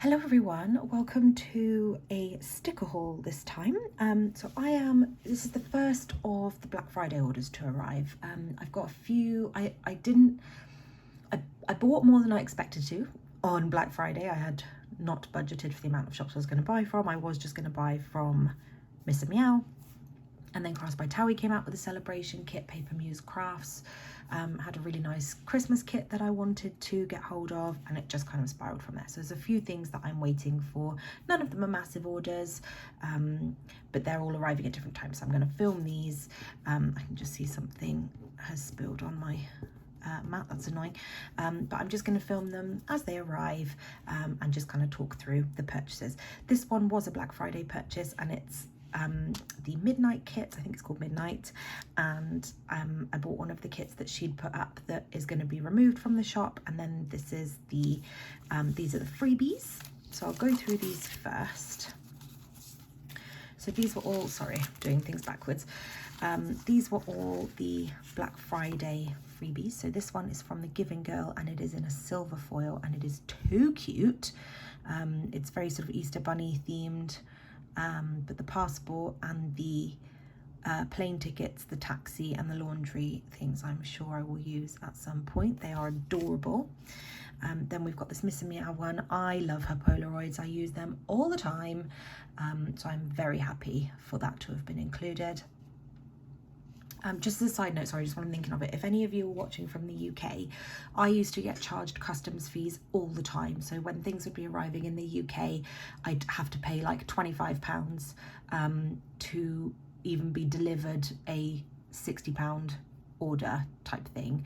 Hello everyone, welcome to a sticker haul this time. This is the first of the Black Friday orders to arrive. I've got a few, I bought more than I expected to on Black Friday. I had not budgeted for the amount of shops I was going to buy from. I was just going to buy from Miss Meow. And then By Thaowie came out with a celebration kit, Paper Muse Crafts. Had a really nice Christmas kit that I wanted to get hold of, and it just kind of spiraled from there. So there's a few things that I'm waiting for. None of them are massive orders, but they're all arriving at different times. So I'm going to film these. I can just see something has spilled on my mat, that's annoying. But I'm just going to film them as they arrive and just kind of talk through the purchases. This one was a Black Friday purchase, and it's the Midnight kit. I think it's called Midnight, and I bought one of the kits that she'd put up that is going to be removed from the shop, and then this is the these are the freebies. So I'll go through these first. So these were all, sorry, doing things backwards. These were all the Black Friday freebies. So this one is from the Giving Girl, and it is in a silver foil, and it is too cute. It's very sort of Easter Bunny themed. But the passport and the plane tickets, the taxi and the laundry things, I'm sure I will use at some point. They are adorable. Then we've got this Miss Meow one. I love her Polaroids. I use them all the time. So I'm very happy for that to have been included. Just as a side note, sorry, just when I'm thinking of it, if any of you are watching from the UK, I used to get charged customs fees all the time. So when things would be arriving in the UK, I'd have to pay like £25 to even be delivered a £60 order type thing.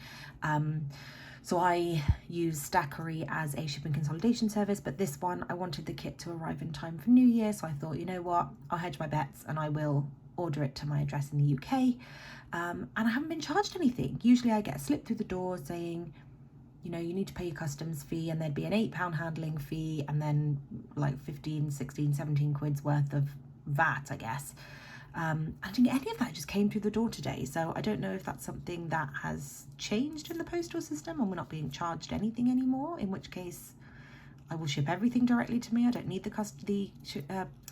So I use Stationery as a shipping consolidation service, but this one, I wanted the kit to arrive in time for New Year. So I thought, you know what, I'll hedge my bets and I will order it to my address in the UK. And I haven't been charged anything. Usually I get a slip through the door saying, you know, you need to pay your customs fee, and there'd be an £8 handling fee, and then like 15, 16, 17 quid's worth of VAT, I guess. I didn't get any of that. It just came through the door today. So I don't know if that's something that has changed in the postal system and we're not being charged anything anymore, in which case I will ship everything directly to me. I don't need the custody,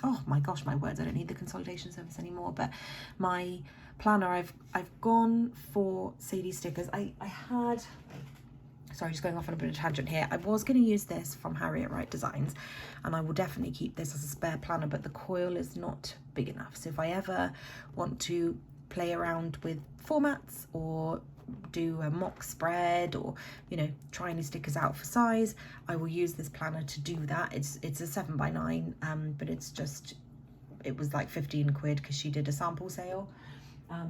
oh my gosh, my words, I don't need the consolidation service anymore. But my planner, I've gone for Sadies Stickers. I had, sorry, just going off on a bit of a tangent here. I was going to use this from Harriet Wright Designs, and I will definitely keep this as a spare planner, but the coil is not big enough. So if I ever want to play around with formats or do a mock spread, or you know, try any stickers out for size, I will use this planner to do that. It's a 7x9, but it was like 15 quid because she did a sample sale.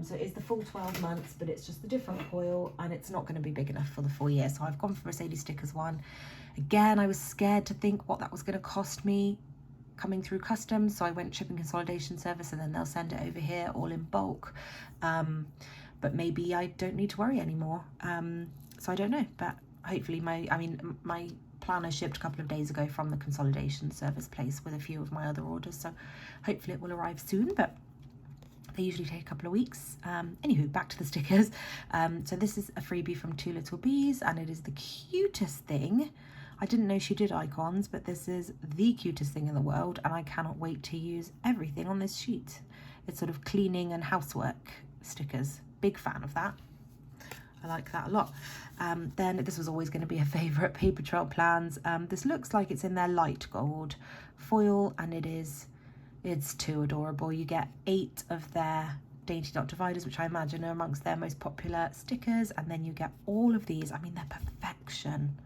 So it's the full 12 months, but it's just the different coil, and it's not going to be big enough for the full year. So I've gone for a Sadies Stickers one. Again, I was scared to think what that was going to cost me coming through customs, so I went shipping consolidation service, and then they'll send it over here all in bulk. But maybe I don't need to worry anymore. So I don't know, but hopefully my planner shipped a couple of days ago from the consolidation service place with a few of my other orders. So hopefully it will arrive soon, but they usually take a couple of weeks. Anywho, back to the stickers. So this is a freebie from Two Little Bees, and it is the cutest thing. I didn't know she did icons, but this is the cutest thing in the world, and I cannot wait to use everything on this sheet. It's sort of cleaning and housework stickers. Big fan of that. I like that a lot. Then this was always going to be a favourite, Paper Trail Plans. This looks like it's in their light gold foil, and it's too adorable. You get 8 of their Dainty Dot Dividers, which I imagine are amongst their most popular stickers, and then you get all of these. I mean, they're perfection.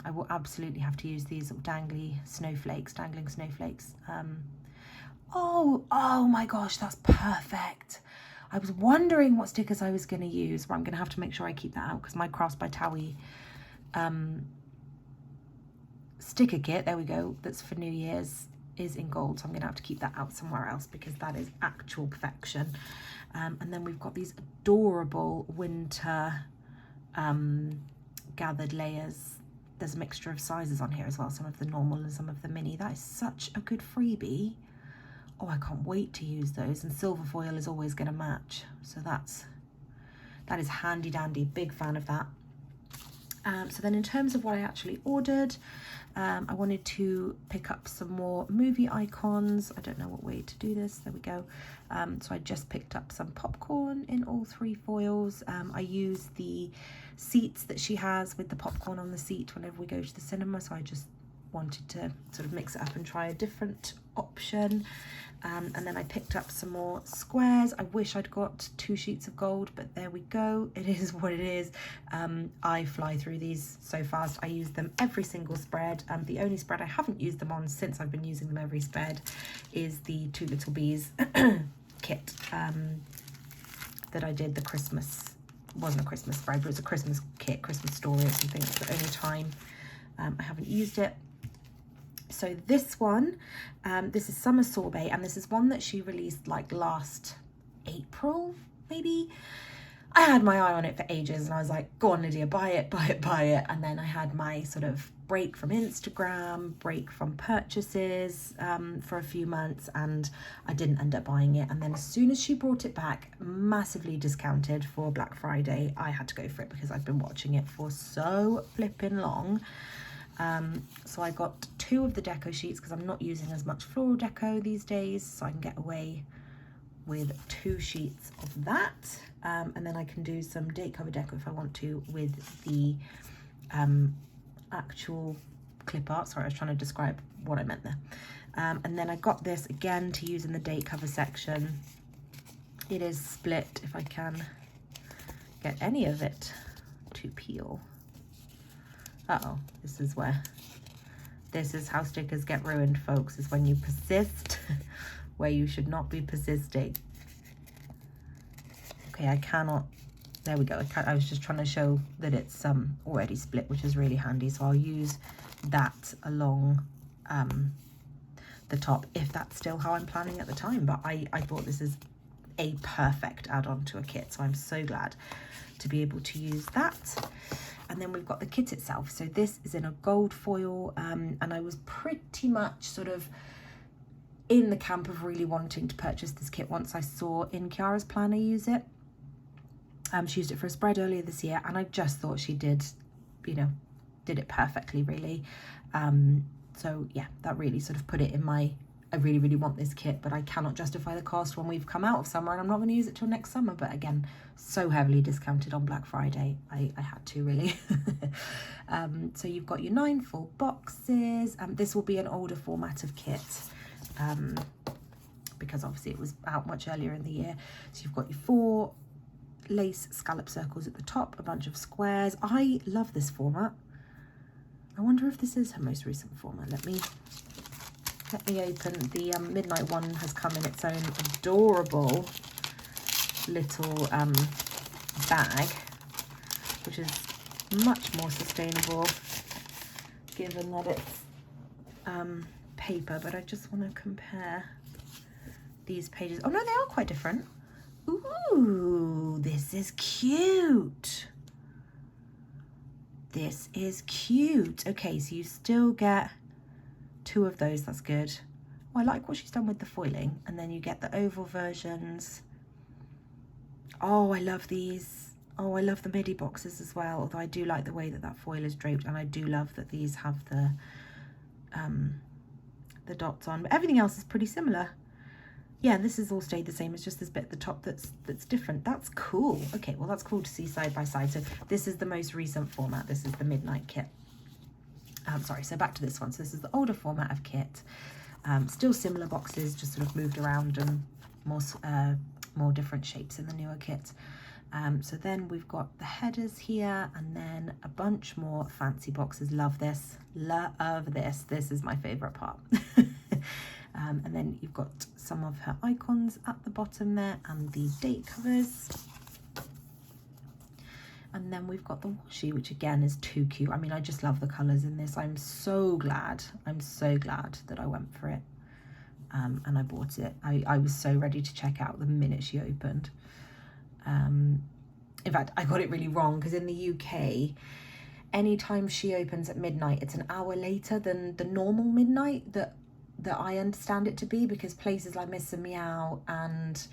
I will absolutely have to use these dangling snowflakes. Oh my gosh, that's perfect. I was wondering what stickers I was going to use, but I'm going to have to make sure I keep that out because my Crafts by Thaowie sticker kit, there we go, that's for New Year's, is in gold. So I'm going to have to keep that out somewhere else because that is actual perfection. And then we've got these adorable winter gathered layers. There's a mixture of sizes on here as well, some of the normal and some of the mini. That is such a good freebie. Oh, I can't wait to use those, and silver foil is always going to match, so that is handy dandy. Big fan of that. So then in terms of what I actually ordered, I wanted to pick up some more movie icons. I don't know what way to do this. There we go. So I just picked up some popcorn in all 3 foils. I use the seats that she has with the popcorn on the seat whenever we go to the cinema. So I just wanted to sort of mix it up and try a different option. And then I picked up some more squares. I wish I'd got 2 sheets of gold, but there we go. It is what it is. I fly through these so fast. I use them every single spread. The only spread I haven't used them on since I've been using them every spread is the 2 Little Bees kit that I did the Christmas, wasn't a Christmas spread, but it was a Christmas kit, Christmas story or something. It's the only time I haven't used it. So this one, this is Summer Sorbet, and this is one that she released like last April, maybe. I had my eye on it for ages and I was like, go on Lydia, buy it, buy it, buy it. And then I had my sort of break from Instagram, break from purchases for a few months, and I didn't end up buying it. And then as soon as she brought it back, massively discounted for Black Friday, I had to go for it because I'd been watching it for so flipping long. So I got 2 of the deco sheets because I'm not using as much floral deco these days, so I can get away with 2 sheets of that. And then I can do some date cover deco if I want to with the actual clip art. Sorry, I was trying to describe what I meant there. And then I got this again to use in the date cover section. It is split, if I can get any of it to peel. Uh-oh, this is how stickers get ruined, folks, is when you persist where you should not be persisting. Okay, I cannot, there we go. I was just trying to show that it's already split, which is really handy. So I'll use that along the top if that's still how I'm planning at the time. But I thought this is a perfect add-on to a kit, so I'm so glad to be able to use that. And then we've got the kit itself. So this is in a gold foil, and I was pretty much sort of in the camp of really wanting to purchase this kit once I saw in Kiara's planner use it. She used it for a spread earlier this year, and I just thought she did, you know, did it perfectly, really. So yeah, that really sort of put it in my, I really, really want this kit, but I cannot justify the cost when we've come out of summer, and I'm not going to use it till next summer. But again, so heavily discounted on Black Friday, I had to really. So you've got your 9 full boxes. This will be an older format of kit, because obviously it was out much earlier in the year. So you've got your 4 lace scallop circles at the top, a bunch of squares. I love this format. I wonder if this is her most recent format. Let me open. The midnight one has come in its own adorable little bag, which is much more sustainable given that it's paper. But I just want to compare these pages. Oh no, they are quite different. Ooh, this is cute. This is cute. Okay, so you still get 2 of those. That's good. Oh, I like what she's done with the foiling. And then you get the oval versions. Oh, I love these. Oh, I love the midi boxes as well. Although I do like the way that that foil is draped, and I do love that these have the dots on. But everything else is pretty similar. Yeah, this has all stayed the same. It's just this bit at the top that's different. That's cool. Okay, well, that's cool to see side by side. So this is the most recent format. This is the midnight kit. Sorry, so back to this one. So this is the older format of kit. Still similar boxes, just sort of moved around and more different shapes in the newer kit. So then we've got the headers here, and then a bunch more fancy boxes. Love this. Love this. This is my favorite part. And then you've got some of her icons at the bottom there, and the date covers. And then we've got the washi, which again is too cute. I mean, I just love the colours in this. I'm so glad that I went for it. And I bought it. I was so ready to check out the minute she opened. In fact, I got it really wrong, because in the UK, anytime she opens at midnight, it's an hour later than the normal midnight that I understand it to be, because places like Miss and Meow and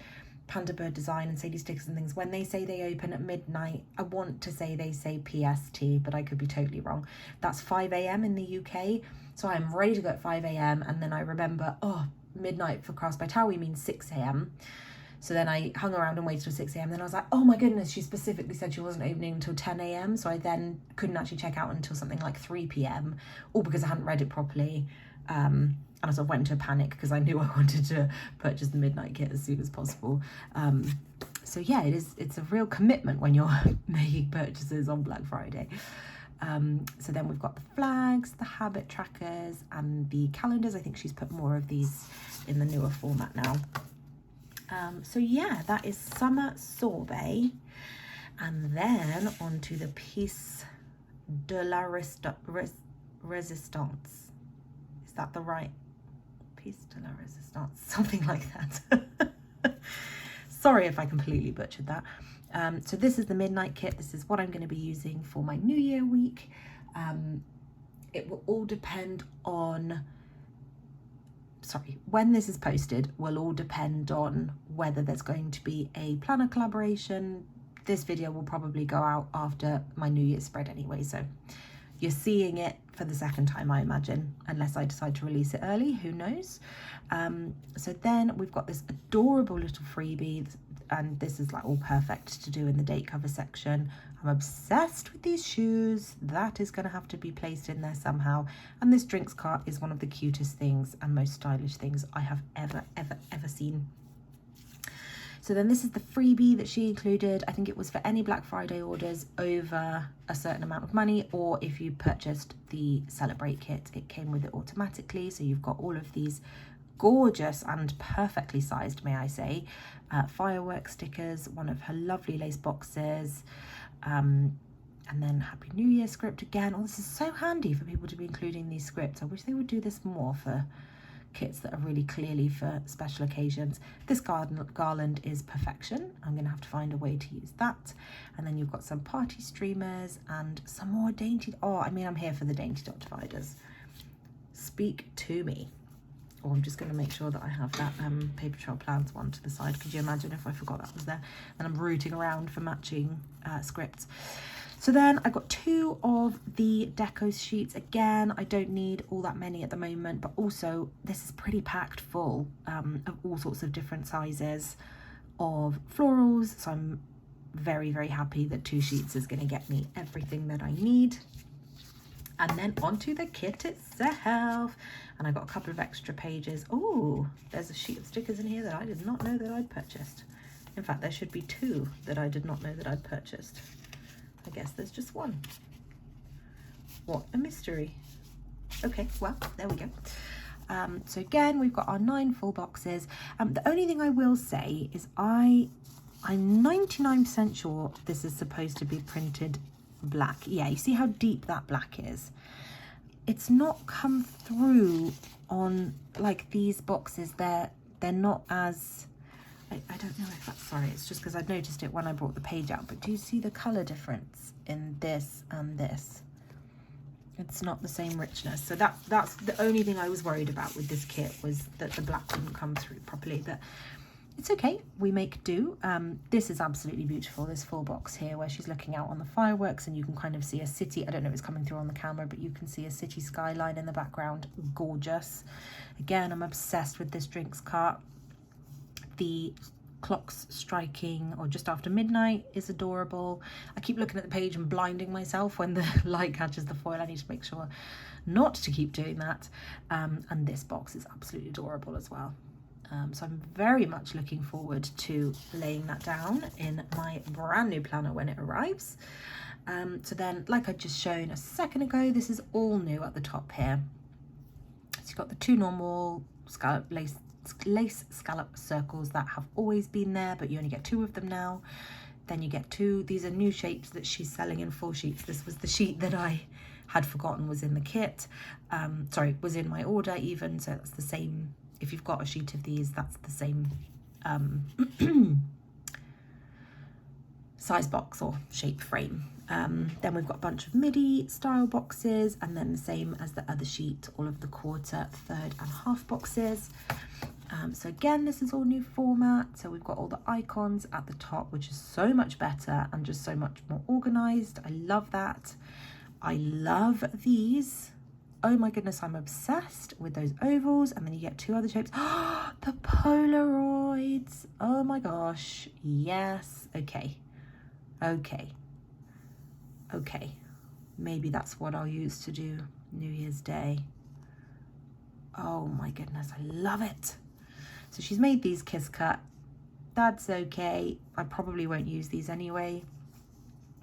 Panda Bird Design and Sadies Stickers and things, when they say they open at midnight, I want to say they say PST, but I could be totally wrong. That's 5 a.m. in the UK. So I'm ready to go at 5 a.m. and then I remember, oh, midnight for Crafts by Thaowie means 6 a.m. So then I hung around and waited till 6 a.m. Then I was like, oh my goodness, she specifically said she wasn't opening until 10 a.m. So I then couldn't actually check out until something like 3 p.m. all because I hadn't read it properly. And I sort of went into a panic because I knew I wanted to purchase the midnight kit as soon as possible. So yeah, it's a real commitment when you're making purchases on Black Friday. So then we've got the flags, the habit trackers, and the calendars. I think she's put more of these in the newer format now. So yeah, that is Summer Sorbet. And then on to the Piece de la Resistance. Is that the right? Piece de la Resistance, something like that. Sorry if I completely butchered that. So this is the midnight kit. This is what I'm going to be using for my New Year week. It will all depend on, when this is posted will all depend on whether there's going to be a planner collaboration. This video will probably go out after my New Year's spread anyway, so you're seeing it for the second time, I imagine, unless I decide to release it early, who knows. So then we've got this adorable little freebie, and this is like all perfect to do in the date cover section. I'm obsessed with these shoes. That is going to have to be placed in there somehow. And this drinks cart is one of the cutest things and most stylish things I have ever seen. So then this is the freebie that she included. I think it was for any Black Friday orders over a certain amount of money, or if you purchased the Celebrate kit, it came with it automatically. So you've got all of these gorgeous and perfectly sized, may I say, firework stickers, one of her lovely lace boxes, and then Happy New Year script again. Oh, this is so handy for people to be including these scripts. I wish they would do this more for kits that are really clearly for special occasions. This garland is perfection. I'm going to have to find a way to use that. And then you've got some party streamers and some more dainty, I'm here for the dainty dot dividers. Speak to me. Or I'm just going to make sure that I have that Paper Trail Plans one to the side. Could you imagine if I forgot that was there? And I'm rooting around for matching scripts. So then I got 2 of the deco sheets. Again, I don't need all that many at the moment, but also this is pretty packed full of all sorts of different sizes of florals. So I'm very, very happy that 2 sheets is going to get me everything that I need. And then onto the kit itself. And I got a couple of extra pages. Oh, there's a sheet of stickers in here that I did not know that I'd purchased. In fact, there should be 2 that I did not know that I'd purchased. I guess there's just 1. What a mystery. Okay, well, there we go. So again, we've got our 9 full boxes. The only thing I will say is I'm 99% sure this is supposed to be printed black. Yeah, you see how deep that black is? It's not come through on like these boxes. They're not as, I don't know if that's, sorry, it's just because I'd noticed it when I brought the page out, but do you see the colour difference in this and this? It's not the same richness. So that's the only thing I was worried about with this kit, was that the black didn't come through properly, but it's okay, we make do. This is absolutely beautiful, this full box here where she's looking out on the fireworks and you can kind of see a city. I don't know if it's coming through on the camera, but you can see a city skyline in the background. Gorgeous. Again, I'm obsessed with this drinks cart. The clocks striking or just after midnight is adorable. I keep looking at the page and blinding myself when the light catches the foil. I need to make sure not to keep doing that. And this box is absolutely adorable as well. So I'm very much looking forward to laying that down in my brand new planner when it arrives. So then, like I just shown a second ago, this is all new at the top here. So you've got the 2 normal scallop lace scallop circles that have always been there, but you only get 2 of them now. Then you get 2, these are new shapes that she's selling in full sheets. This was the sheet that I had forgotten was in the kit, sorry, was in my order even, so that's the same. If you've got a sheet of these, that's the same size box or shape frame. Then we've got a bunch of midi style boxes, and then the same as the other sheet, all of the quarter, third and half boxes. So again, this is all new format. So we've got all the icons at the top, which is so much better and just so much more organized. I love that. I love these. Oh my goodness, I'm obsessed with those ovals. And then you get two other shapes. Oh, the Polaroids. Oh my gosh. Yes. Okay. Okay. Okay. Maybe that's what I'll use to do New Year's Day. Oh my goodness, I love it. So she's made these kiss cut. That's okay. I probably won't use these anyway.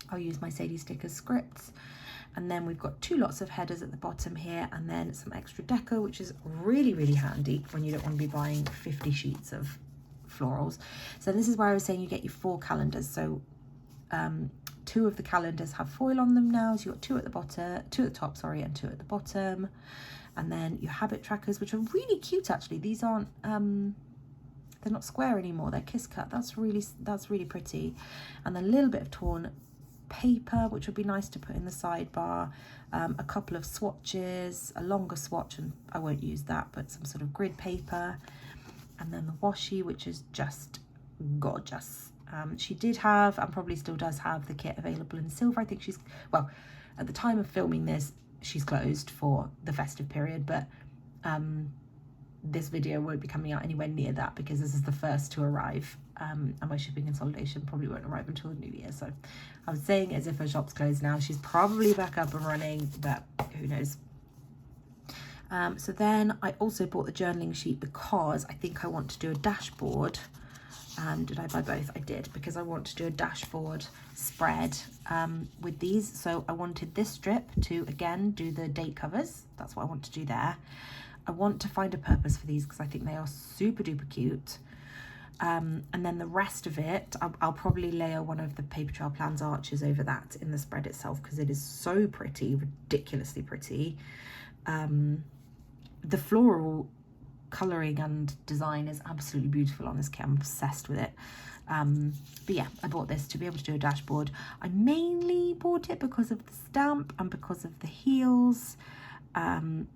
I'll use my Sadies Stickers scripts. And then we've got two lots of headers at the bottom here, and then some extra deco, which is really, really handy when you don't want to be buying 50 sheets of florals. So this is where I was saying you get your 4 calendars. So 2 of the calendars have foil on them now. So you've got 2 at the bottom, 2 at the top, sorry, and 2 at the bottom. And then your habit trackers, which are really cute actually. These aren't they're not square anymore, they're kiss cut. That's really pretty. And then a little bit of torn paper, which would be nice to put in the sidebar. A couple of swatches, a longer swatch, and I won't use that, but some sort of grid paper. And then the washi, which is just gorgeous. She did have, and probably still does have, the kit available in silver. I think she's, well, at the time of filming this, she's closed for the festive period, but this video won't be coming out anywhere near that because this is the first to arrive, and my shipping consolidation probably won't arrive until the new year. So I'm saying as if her shop's closed now. She's probably back up and running, but who knows. So then I also bought the journaling sheet because I think I want to do a dashboard. Did I buy both? I did, because I want to do a dashboard spread with these. So I wanted this strip to, again, do the date covers. That's what I want to do there. I want to find a purpose for these because I think they are super duper cute. And then the rest of it, I'll probably layer one of the Paper Trail Plans arches over that in the spread itself because it is so pretty, ridiculously pretty. The floral colouring and design is absolutely beautiful on this kit. I'm obsessed with it. But yeah, I bought this to be able to do a dashboard. I mainly bought it because of the stamp and because of the heels. And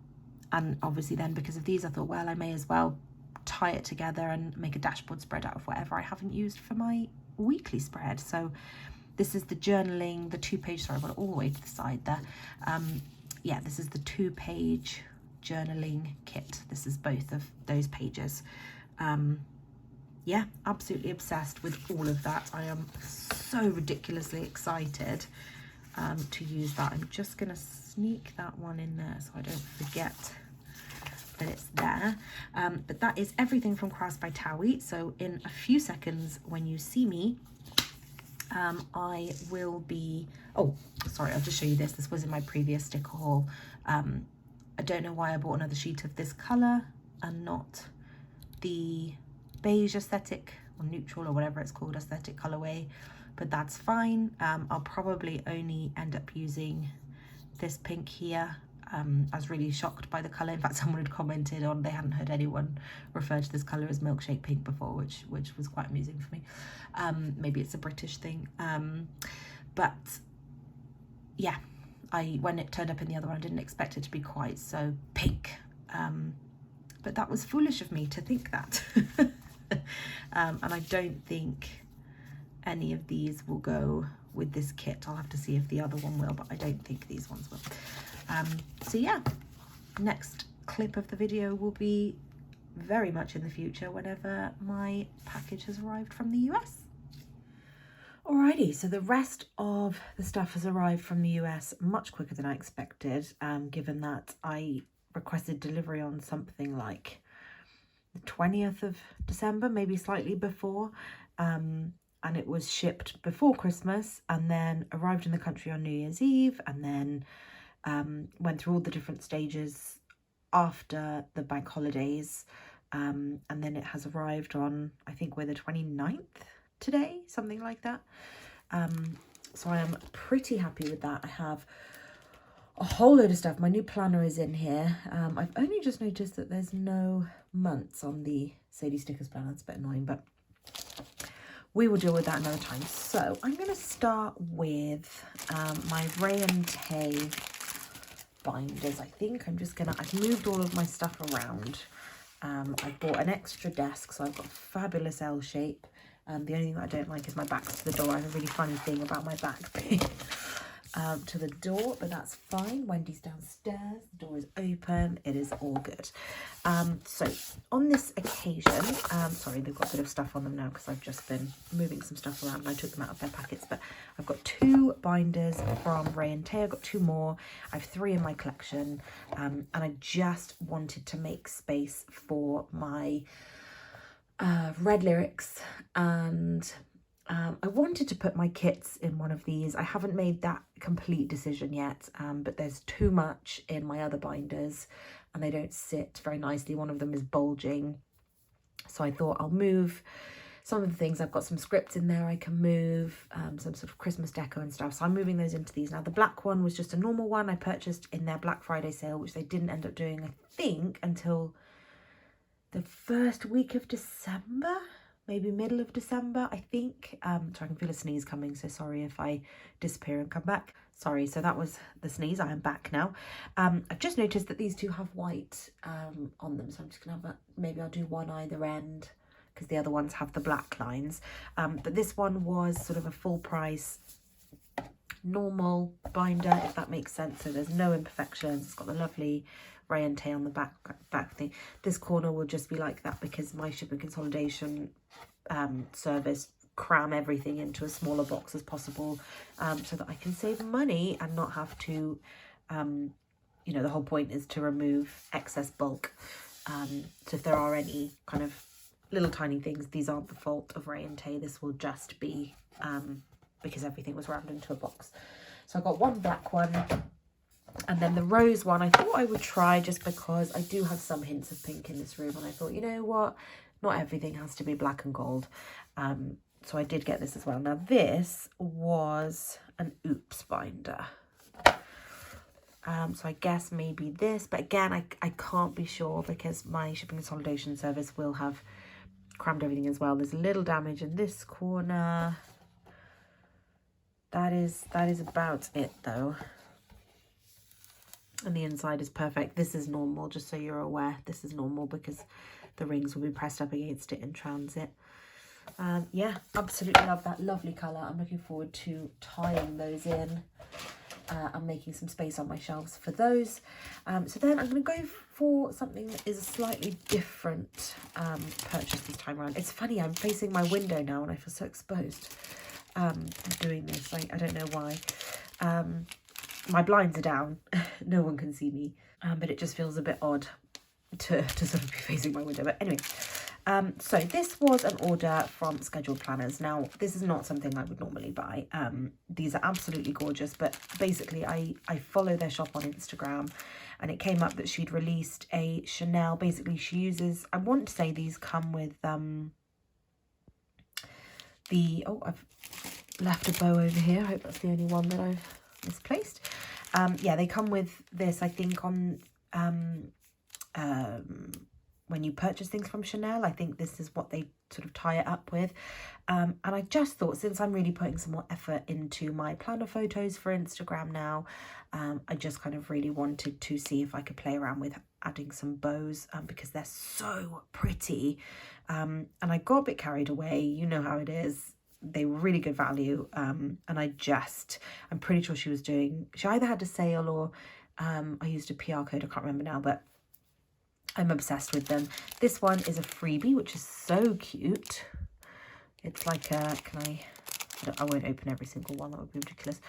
obviously then because of these, I thought, well, I may as well tie it together and make a dashboard spread out of whatever I haven't used for my weekly spread. So this is the journaling, the 2-page, sorry, I got it all the way to the side there. Yeah, this is the 2-page journaling kit. This is both of those pages. Yeah, absolutely obsessed with all of that. I am so ridiculously excited to use that. I'm just gonna sneak that one in there so I don't forget that it's there. But that is everything from By Thaowie. So in a few seconds when you see me, I will be, oh sorry, I'll just show you this. This was in my previous sticker haul. I don't know why I bought another sheet of this colour and not the beige aesthetic or neutral or whatever it's called, aesthetic colourway, but that's fine. I'll probably only end up using this pink here. I was really shocked by the colour. In fact, someone had commented on they hadn't heard anyone refer to this colour as milkshake pink before, which was quite amusing for me. Maybe it's a British thing. But yeah, when it turned up in the other one, I didn't expect it to be quite so pink. But that was foolish of me to think that. And I don't think any of these will go with this kit. I'll have to see if the other one will, but I don't think these ones will. So yeah, next clip of the video will be very much in the future whenever my package has arrived from the US. Alrighty, so the rest of the stuff has arrived from the US much quicker than I expected, given that I requested delivery on something like the 20th of December, maybe slightly before, and it was shipped before Christmas and then arrived in the country on New Year's Eve, and then went through all the different stages after the bank holidays, and then it has arrived on, I think we're the 29th today, something like that. So I am pretty happy with that. I have a whole load of stuff. My new planner is in here. I've only just noticed that there's no months on the Sadies Stickers planner. It's a bit annoying, but we will deal with that another time. So I'm going to start with my Rae Tay binders. I think I'm just gonna, I've moved all of my stuff around I bought an extra desk, so I've got a fabulous L shape. The only thing that I don't like is my back to the door. I have a really funny thing about my back being to the door, but that's fine. Wendy's downstairs, the door is open, it is all good. So on this occasion, sorry, they've got a bit of stuff on them now because I've just been moving some stuff around and I took them out of their packets, but I've got 2 binders from Rae Tay. I've got 2 more. I have 3 in my collection, and I just wanted to make space for my red lyrics, and I wanted to put my kits in one of these. I haven't made that complete decision yet, but there's too much in my other binders and they don't sit very nicely. One of them is bulging, so I thought I'll move some of the things. I've got some scripts in there I can move, some sort of Christmas deco and stuff, so I'm moving those into these. Now the black one was just a normal one I purchased in their Black Friday sale, which they didn't end up doing, I think, until the first week of December, maybe middle of December, I think. So I can feel a sneeze coming, so sorry if I disappear and come back. Sorry, so that was the sneeze. I am back now. I've just noticed that these 2 have white on them, so I'm just gonna have maybe I'll do one either end because the other ones have the black lines. But this one was sort of a full price normal binder, if that makes sense, so there's no imperfections. It's got the lovely Rae Tay on the back thing. This corner will just be like that because my shipping consolidation service cram everything into a smaller box as possible, so that I can save money and not have to, you know, the whole point is to remove excess bulk. So if there are any kind of little tiny things, these aren't the fault of Rae Tay. This will just be because everything was rammed into a box. So I got one black one, and then the rose one I thought I would try just because I do have some hints of pink in this room, and I thought, you know what, not everything has to be black and gold. So I did get this as well. Now this was an oops binder. So I guess maybe this, but again, I can't be sure because my shipping consolidation service will have crammed everything as well. There's a little damage in this corner. That is about it though. And the inside is perfect. This is normal, just so you're aware. This is normal because the rings will be pressed up against it in transit. Yeah, absolutely love that. Lovely colour. I'm looking forward to tying those in. I'm making some space on my shelves for those. So then I'm going to go for something that is a slightly different purchase this time around. It's funny, I'm facing my window now and I feel so exposed doing this. I don't know why. My blinds are down. No one can see me. But it just feels a bit odd to sort of be facing my window. But anyway, so this was an order from Scheduled Planners. Now, this is not something I would normally buy. These are absolutely gorgeous, but basically I follow their shop on Instagram, and it came up that she'd released a Chanel. Basically, she uses, I want to say these come with I've left a bow over here. I hope that's the only one that I've misplaced. Yeah, they come with this, I think, on when you purchase things from Chanel. I think this is what they sort of tie it up with. And I just thought, since I'm really putting some more effort into my planner photos for Instagram now, I just kind of really wanted to see if I could play around with adding some bows, because they're so pretty. And I got a bit carried away. You know how it is. They were really good value. And I'm pretty sure she either had a sale or I used a PR code. I can't remember now, but I'm obsessed with them. This one is a freebie, which is so cute. It's like a, I won't open every single one, that would be ridiculous.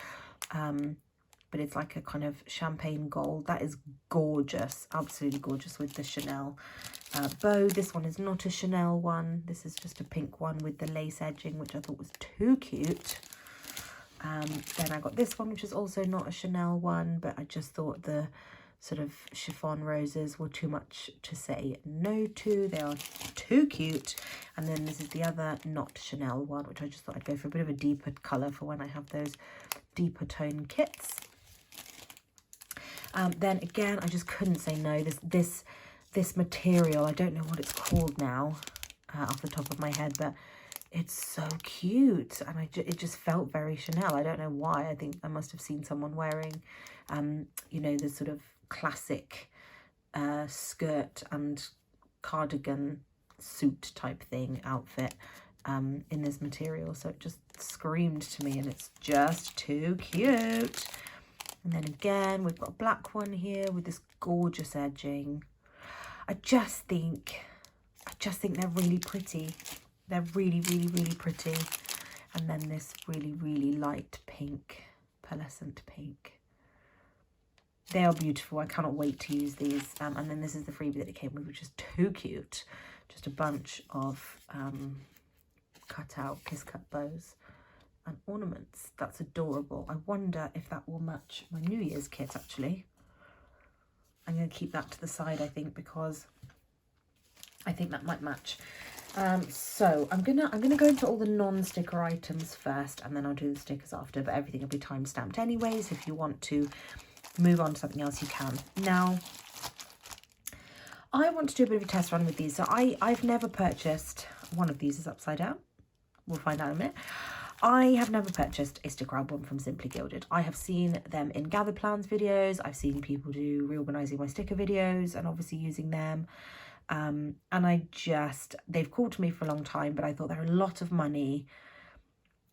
But it's like a kind of champagne gold. That is gorgeous, absolutely gorgeous with the Chanel bow. This one is not a Chanel one. This is just a pink one with the lace edging, which I thought was too cute. Then I got this one, which is also not a Chanel one, but I just thought the sort of chiffon roses were too much to say no to. They are too cute. And then this is the other not Chanel one, which I just thought I'd go for a bit of a deeper colour for when I have those deeper tone kits. Then again, I just couldn't say no. This material, I don't know what it's called now off the top of my head, but it's so cute, and it just felt very Chanel. I don't know why. I think I must have seen someone wearing you know, the sort of classic skirt and cardigan suit type thing outfit in this material. So it just screamed to me, and it's just too cute. And then again, we've got a black one here with this gorgeous edging. I just think they're really pretty. They're really, really, really pretty. And then this really, really light pink, pearlescent pink. They are beautiful. I cannot wait to use these. And then this is the freebie that it came with, which is too cute. Just a bunch of cut out kiss cut bows and ornaments. That's adorable. I wonder if that will match my New Year's kit, actually. I'm going to keep that to the side, I think, because I think that might match. So I'm gonna go into all the non-sticker items first, and then I'll do the stickers after, but everything will be time stamped anyways. If you want to move on to something else, you can. Now, I want to do a bit of a test run with these. So I've never purchased, one of these is upside down. We'll find out in a minute. I have never purchased a sticker album from Simply Gilded. I have seen them in Gather Plans videos. I've seen people do reorganizing my sticker videos and obviously using them. And they've called to me for a long time, but I thought they're a lot of money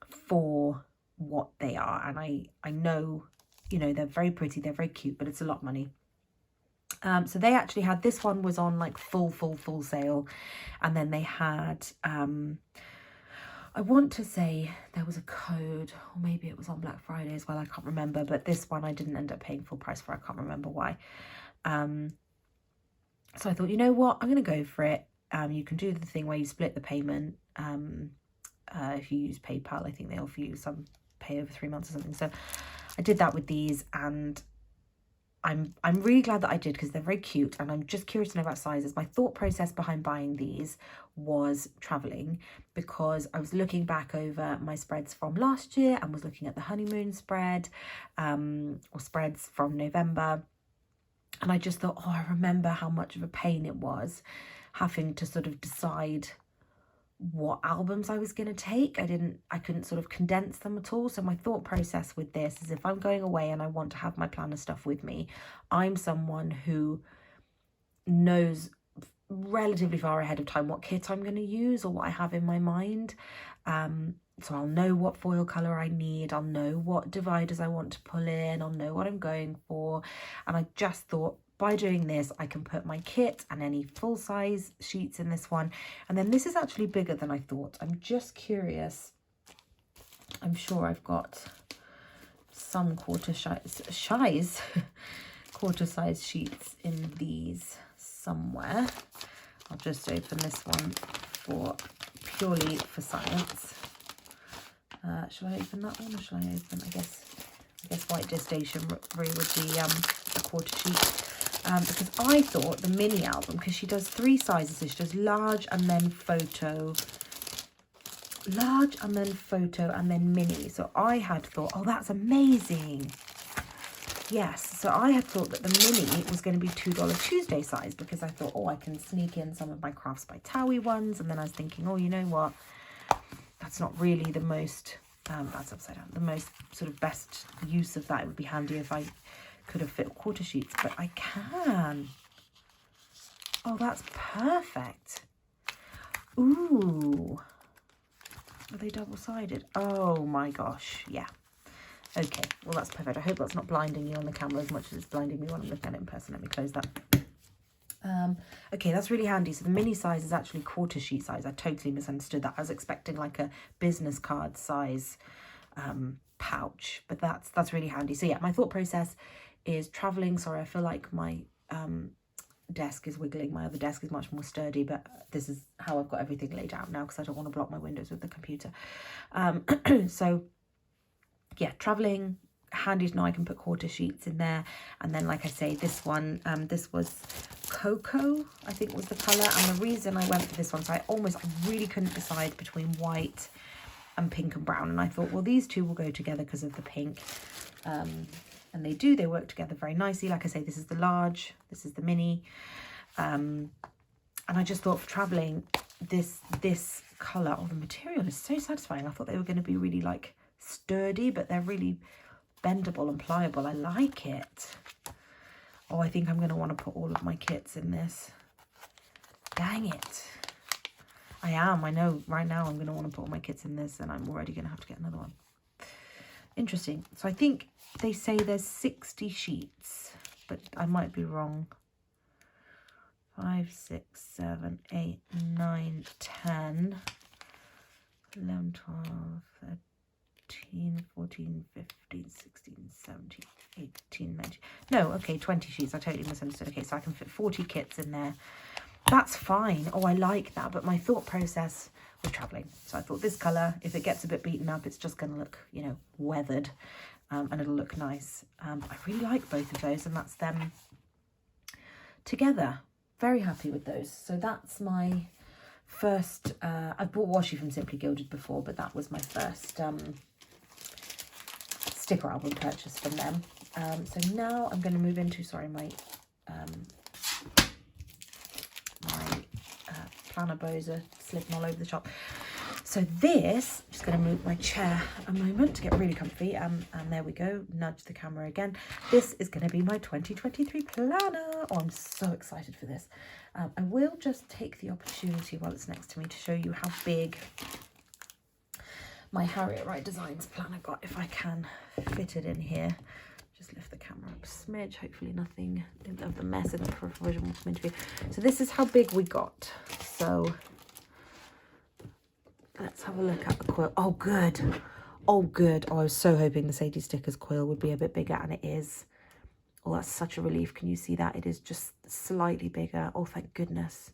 for what they are. And I know, you know, they're very pretty, they're very cute, but it's a lot of money. So they actually had, this one was on like full sale. And then they had, I want to say there was a code, or maybe it was on Black Friday as well, I can't remember, but this one I didn't end up paying full price for, I can't remember why. So I thought, you know what, I'm going to go for it. You can do the thing where you split the payment. If you use PayPal, I think they offer you some pay over 3 months or something. So I did that with these, and I'm really glad that I did, because they're very cute, and I'm just curious to know about sizes. My thought process behind buying these was traveling, because I was looking back over my spreads from last year and was looking at the honeymoon spread, or spreads from November. And I just thought, oh, I remember how much of a pain it was having to sort of decide what albums I was going to take. I couldn't sort of condense them at all. So my thought process with this is, if I'm going away and I want to have my planner stuff with me, I'm someone who knows relatively far ahead of time what kit I'm going to use or what I have in my mind. So I'll know what foil colour I need, I'll know what dividers I want to pull in, I'll know what I'm going for. And I just thought, by doing this, I can put my kit and any full-size sheets in this one. And then this is actually bigger than I thought. I'm just curious. I'm sure I've got some quarter-size sheets in these somewhere. I'll just open this one purely for science. Shall I open that one, or shall I open, I guess White Gestation Rae would be a quarter sheet. Because I thought the mini album, because she does 3 sizes, so she does large and then photo, and then mini. So I had thought, oh, that's amazing. Yes, so I had thought that the mini was going to be $2 Tuesday size, because I thought, oh, I can sneak in some of my Crafts by Thaowie ones. And then I was thinking, oh, you know what? That's not really the most, that's upside down, the most sort of best use of that. It would be handy if I could have fit quarter sheets, but I can. Oh, that's perfect. Ooh. Are they double-sided? Oh my gosh, yeah. Okay, well that's perfect. I hope that's not blinding you on the camera as much as it's blinding me when I'm looking at it in person. Let me close that. Okay, that's really handy. So the mini size is actually quarter sheet size. I totally misunderstood that. I was expecting like a business card size pouch, but that's really handy. So yeah, my thought process is traveling. Sorry, I feel like my desk is wiggling. My other desk is much more sturdy, but this is how I've got everything laid out now, because I don't want to block my windows with the computer. So yeah, traveling, handy to know I can put quarter sheets in there. And then, like I say, this one, this was Cocoa, I think was the colour. And the reason I went for this one, so I really couldn't decide between white and pink and brown. And I thought, well, these two will go together because of the pink. And they do, they work together very nicely. Like I say, this is the large, this is the mini. And I just thought, for traveling, this colour or the material is so satisfying. I thought they were going to be really like sturdy, but they're really bendable and pliable. I like it. Oh, I think I'm going to want to put all of my kits in this. Dang it. I know right now I'm going to want to put all my kits in this, and I'm already going to have to get another one. Interesting. So I think they say there's 60 sheets, but I might be wrong. 5, 6, 7, 8, 9, 10, 11, 12, 13, 14, 15, 16, 17, 18, 19. No, okay, 20 sheets. I totally misunderstood. Okay, so I can fit 40 kits in there. That's fine. Oh, I like that. But my thought process was travelling. So I thought this colour, if it gets a bit beaten up, it's just going to look, you know, weathered. And it'll look nice. I really like both of those, and that's them together. Very happy with those. So that's my first, I've bought washi from Simply Gilded before, but that was my first sticker album purchase from them. So now I'm going to move into, sorry, my planner bows are slipping all over the shop. So this, I'm just going to move my chair a moment to get really comfy. And there we go. Nudge the camera again. This is going to be my 2023 planner. Oh, I'm so excited for this. I will just take the opportunity while it's next to me to show you how big my Harriet Wright Designs planner got, if I can fit it in here. Just lift the camera up a smidge. Hopefully nothing of the mess in the peripheral vision will come into view. So this is how big we got. So let's have a look at the quill. Oh, good. Oh, good. Oh, I was so hoping the Sadies Stickers quill would be a bit bigger, and it is. Oh, that's such a relief. Can you see that? It is just slightly bigger. Oh, thank goodness.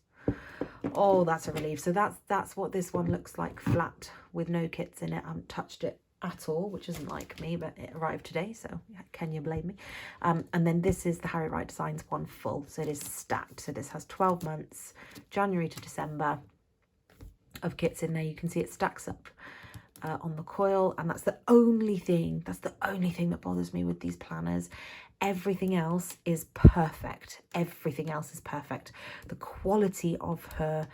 Oh, that's a relief. So that's what this one looks like, flat with no kits in it. I haven't touched it at all, which isn't like me, but it arrived today, so can you blame me? And then this is the Harriet Wright Designs one full, so it is stacked. So this has 12 months, January to December, of kits in there. You can see it stacks up on the coil, and that's the only thing that bothers me with these planners. Everything else is perfect. Everything else is perfect. The quality of her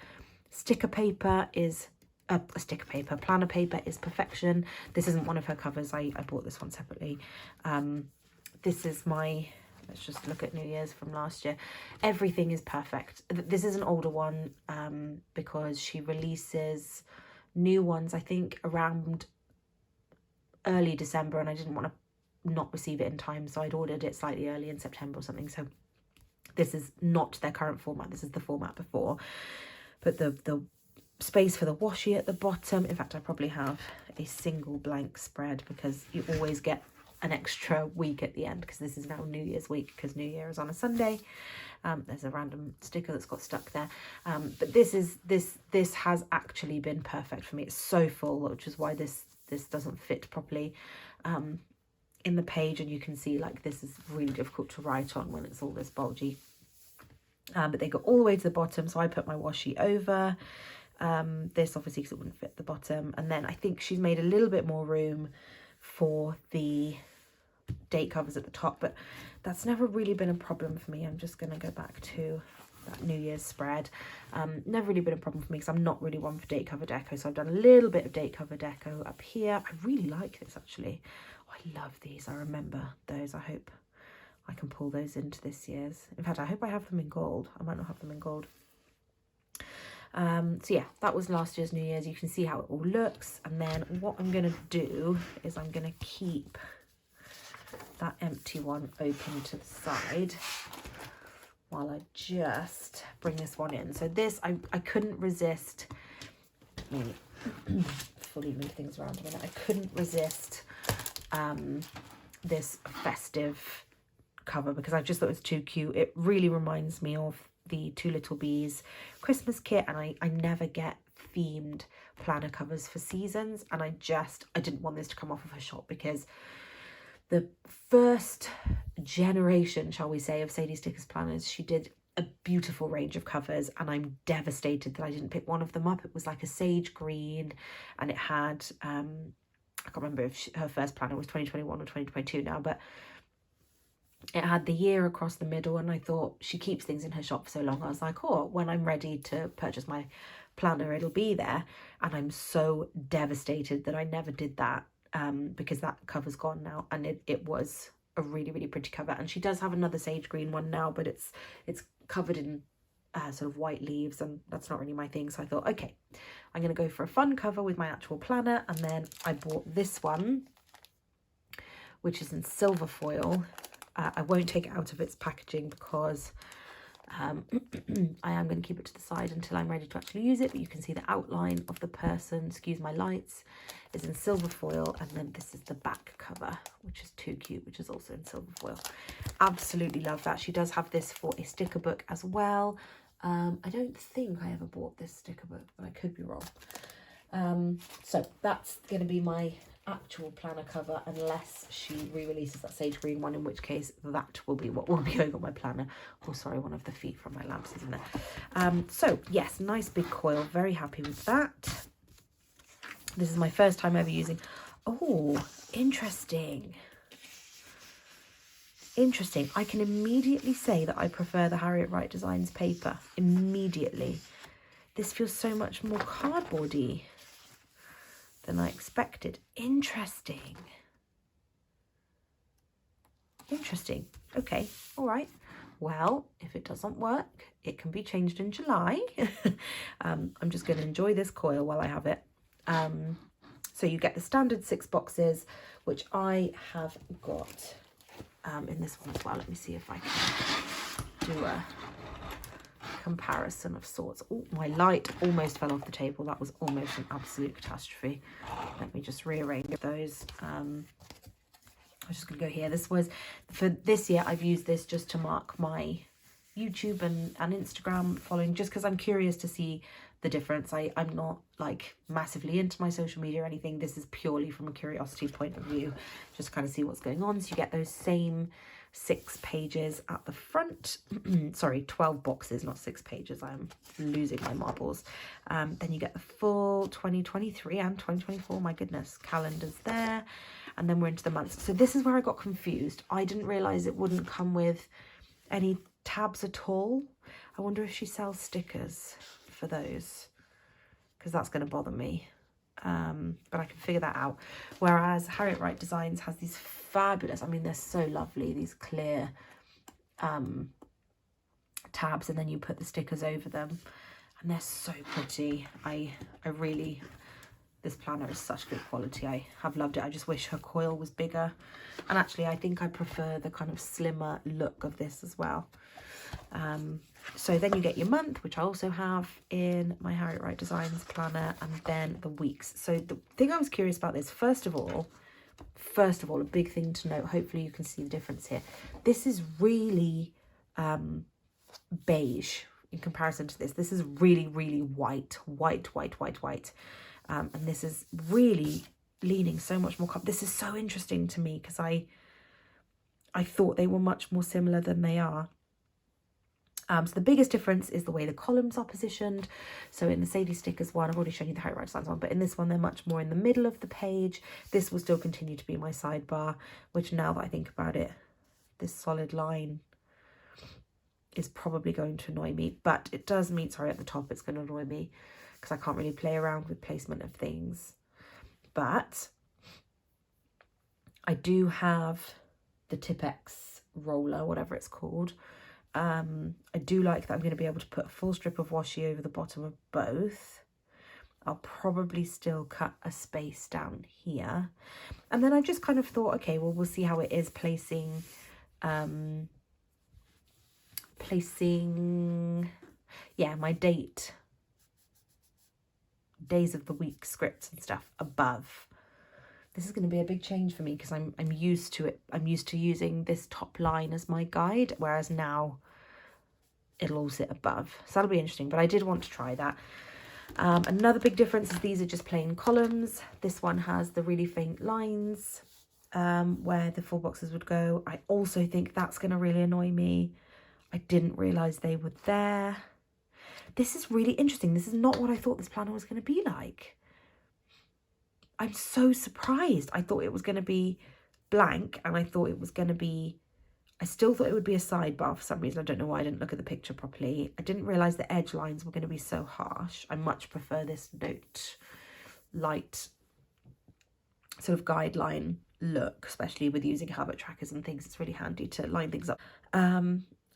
sticker paper is planner paper is perfection. This isn't one of her covers. I bought this one separately. This is my, let's just look at New Year's from last year. Everything is perfect. This is an older one because she releases new ones, I think, around early December, and I didn't want to not receive it in time, so I'd ordered it slightly early in September or something. So this is not their current format. This is the format before. But the space for the washi at the bottom. In fact, I probably have a single blank spread because you always get an extra week at the end, because this is now New Year's week because New Year is on a Sunday. There's a random sticker that's got stuck there. But this has actually been perfect for me. It's so full, which is why this doesn't fit properly in the page, and you can see like this is really difficult to write on when it's all this bulgy. But they go all the way to the bottom, so I put my washi over this, obviously, because it wouldn't fit the bottom. And then I think she's made a little bit more room for the date covers at the top, but that's never really been a problem for me. I'm just going to go back to that New Year's spread. Never really been a problem for me because I'm not really one for date cover deco, so I've done a little bit of date cover deco up here. I really like this, actually. Oh, I love these. I remember those. I hope I can pull those into this year's. In fact, I hope I have them in gold. I might not have them in gold. So yeah, that was last year's New Year's. You can see how it all looks. And then what I'm going to do is I'm going to keep that empty one open to the side while I just bring this one in. So this, I couldn't resist. Let me fully move things around a minute. I couldn't resist this festive cover because I just thought it was too cute. It really reminds me of the Two Little Bees Christmas kit, and I never get themed planner covers for seasons, and I didn't want this to come off of her shop because the first generation, shall we say, of Sadies Stickers planners, she did a beautiful range of covers, and I'm devastated that I didn't pick one of them up. It was like a sage green, and it had I can't remember if her first planner was 2021 or 2022 now, but it had the year across the middle, and I thought, she keeps things in her shop for so long. I was like, oh, when I'm ready to purchase my planner, it'll be there. And I'm so devastated that I never did that because that cover's gone now, and it was a really, really pretty cover. And she does have another sage green one now, but it's covered in sort of white leaves, and that's not really my thing. So I thought, okay, I'm going to go for a fun cover with my actual planner. And then I bought this one, which is in silver foil. I won't take it out of its packaging because I am going to keep it to the side until I'm ready to actually use it. But you can see the outline of the person, excuse my lights, is in silver foil. And then this is the back cover, which is too cute, which is also in silver foil. Absolutely love that. She does have this for a sticker book as well. I don't think I ever bought this sticker book, but I could be wrong. So that's going to be my actual planner cover, unless she re-releases that sage green one, in which case that will be what will be going on my planner. Oh, sorry, one of the feet from my lamps, isn't it? So yes, nice big coil, very happy with that. This is my first time ever using. Oh, interesting. I can immediately say that I prefer the Harriet Wright Designs paper. Immediately. This feels so much more cardboardy than I expected. Interesting. Okay, all right. Well, if it doesn't work, it can be changed in July. I'm just going to enjoy this coil while I have it. So you get the standard 6 boxes, which I have got in this one as well. Let me see if I can do a comparison of sorts. Oh, my light almost fell off the table. That was almost an absolute catastrophe. Let me just rearrange those. I'm just going to go here. This was, for this year, I've used this just to mark my YouTube and Instagram following, just because I'm curious to see the difference. I'm not like massively into my social media or anything. This is purely from a curiosity point of view, just to kind of see what's going on. So you get those same 6 pages at the front. Sorry, 12 boxes, not 6 pages. I'm losing my marbles. Then you get the full 2023 and 2024, my goodness, calendars there. And then we're into the months. So this is where I got confused. I didn't realize it wouldn't come with any tabs at all. I wonder if she sells stickers for those, because that's going to bother me. But I can figure that out. Whereas Harriet Wright Designs has these fabulous, I mean, they're so lovely, these clear tabs, and then you put the stickers over them, and they're so pretty. I really, this planner is such good quality. I have loved it. I just wish her coil was bigger, and actually I think I prefer the kind of slimmer look of this as well. So then you get your month, which I also have in my Harriet Wright Designs planner, and then the weeks. So the thing I was curious about this, first of all, a big thing to note, hopefully you can see the difference here. This is really beige in comparison to this. This is really, really white. And this is really leaning so much more. This is so interesting to me, because I thought they were much more similar than they are. So the biggest difference is the way the columns are positioned. So in the Sadies Stickers one, I've already shown you the Harriet Wright Designs one, but in this one, they're much more in the middle of the page. This will still continue to be my sidebar, which now that I think about it, this solid line is probably going to annoy me, but it does mean, sorry, at the top, it's going to annoy me because I can't really play around with placement of things. But I do have the Tipex roller, whatever it's called. I do like that I'm going to be able to put a full strip of washi over the bottom of both. I'll probably still cut a space down here. And then I just kind of thought, okay, well, we'll see how it is placing, yeah, my days of the week scripts and stuff above. This is going to be a big change for me, because I'm used to it. I'm used to using this top line as my guide, whereas now it'll all sit above. So that'll be interesting, but I did want to try that. Another big difference is these are just plain columns. This one has the really faint lines where the full boxes would go. I also think that's going to really annoy me. I didn't realise they were there. This is really interesting. This is not what I thought this planner was going to be like. I'm so surprised. I thought it was going to be blank, and I thought it was going to be, I still thought it would be a sidebar for some reason. I don't know why I didn't look at the picture properly. I didn't realise the edge lines were going to be so harsh. I much prefer this note light sort of guideline look, especially with using habit trackers and things. It's really handy to line things up.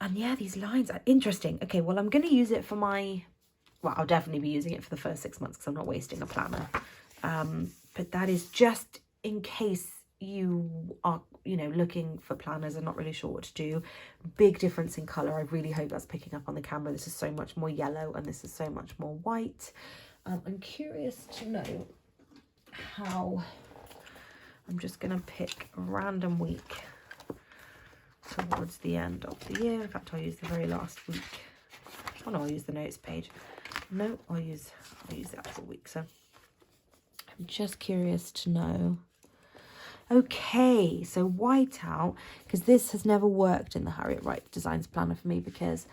And yeah, these lines are interesting. Okay, well, I'm going to use it for my, well, I'll definitely be using it for the first 6 months because I'm not wasting a planner. But that is just in case you are, you know, looking for planners and not really sure what to do. Big difference in colour. I really hope that's picking up on the camera. This is so much more yellow and this is so much more white. I'm curious to know how, I'm just going to pick a random week towards the end of the year. In fact, I'll use the very last week. Oh no, I'll use the notes page. No, I'll use the actual week. So I'm just curious to know. Okay, so whiteout, because this has never worked in the Harriet Wright Designs planner for me, because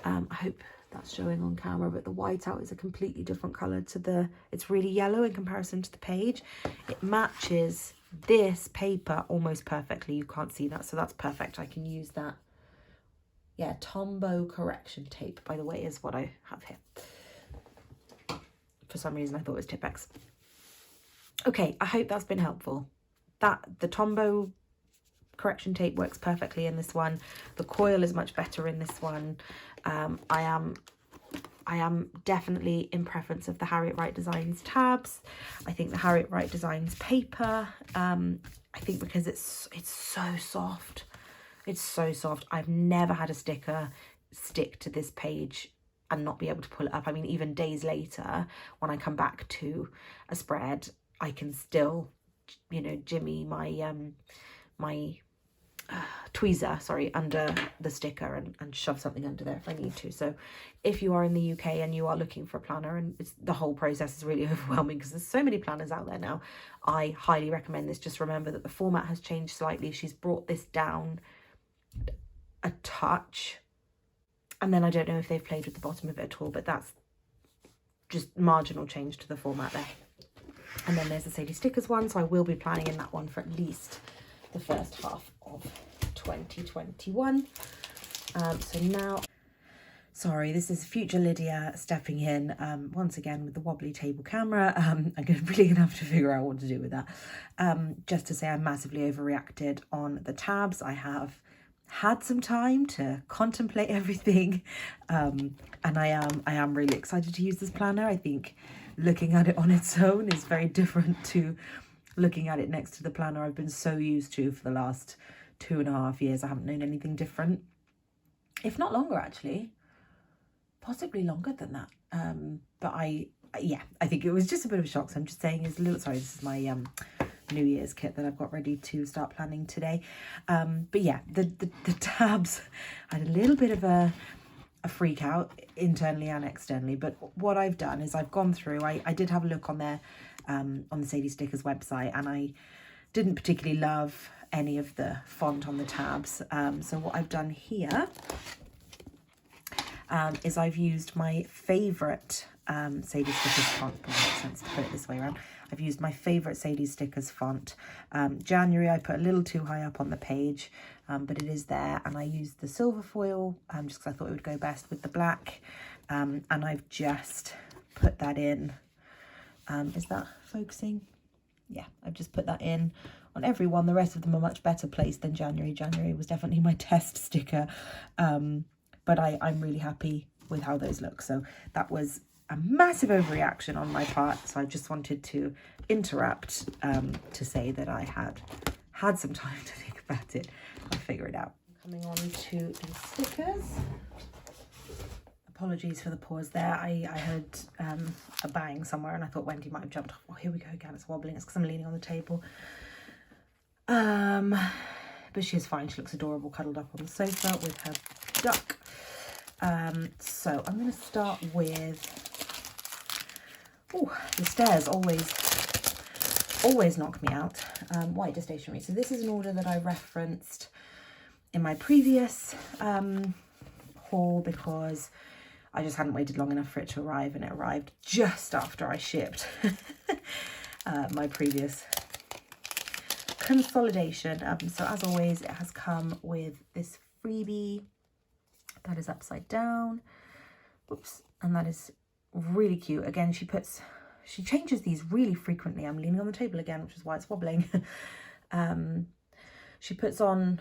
I hope that's showing on camera, but the whiteout is a completely different colour to the, it's really yellow in comparison to the page. It matches this paper almost perfectly. You can't see that, so that's perfect. I can use that. Yeah, Tombow correction tape, by the way, is what I have here. For some reason I thought it was Tipp-Ex. Okay, I hope that's been helpful. The Tombow correction tape works perfectly in this one. The coil is much better in this one. I am definitely in preference of the Harriet Wright Designs tabs. I think the Harriet Wright Designs paper, I think because it's so soft. It's so soft. I've never had a sticker stick to this page and not be able to pull it up. I mean, even days later, when I come back to a spread, I can still, you know, jimmy my my tweezer, sorry, under the sticker and shove something under there if I need to. So if you are in the UK and you are looking for a planner, and the whole process is really overwhelming because there's so many planners out there now, I highly recommend this. Just remember that the format has changed slightly. She's brought this down a touch, and then I don't know if they've played with the bottom of it at all, but that's just marginal change to the format there. And then there's the Sadies Stickers one, so I will be planning in that one for at least the first half of 2021. So now, sorry, this is future Lydia stepping in once again with the wobbly table camera. I'm really gonna have to figure out what to do with that. Just to say, I massively overreacted on the tabs. I have had some time to contemplate everything, and I am really excited to use this planner. I think looking at it on its own is very different to looking at it next to the planner I've been so used to for the last 2.5 years. I haven't known anything different, if not longer, actually, possibly longer than that. But yeah, I think it was just a bit of a shock. So I'm just saying, it's a little, sorry, this is my New Year's kit that I've got ready to start planning today. But yeah, the tabs, I had a little bit of a freak out internally and externally, but what I've done is I've gone through, I did have a look on there on the Sadies Stickers website, and I didn't particularly love any of the font on the tabs. So what I've done here is I've used my favorite Sadies Stickers font. It makes sense to put it this way around. I've used my favorite Sadies Stickers font. January I put a little too high up on the page, but it is there, and I used the silver foil just because I thought it would go best with the black, and I've just put that in. Is that focusing? Yeah, I've just put that in on every one. The rest of them are much better placed than January. January was definitely my test sticker, but I'm really happy with how those look. So that was a massive overreaction on my part, so I just wanted to interrupt to say that I had some time to think about it. I'll figure it out. Coming on to the stickers. Apologies for the pause there. I heard a bang somewhere and I thought Wendy might have jumped off. Oh, here we go again. It's wobbling. It's because I'm leaning on the table. But she's fine. She looks adorable cuddled up on the sofa with her duck. So I'm going to start with, oh, the stairs always knock me out. White Stationery. So this is an order that I referenced in my previous haul because I just hadn't waited long enough for it to arrive, and it arrived just after I shipped my previous consolidation. So as always, it has come with this freebie that is upside down. Oops, and that is really cute. Again, she changes these really frequently. I'm leaning on the table again, which is why it's wobbling. She puts on,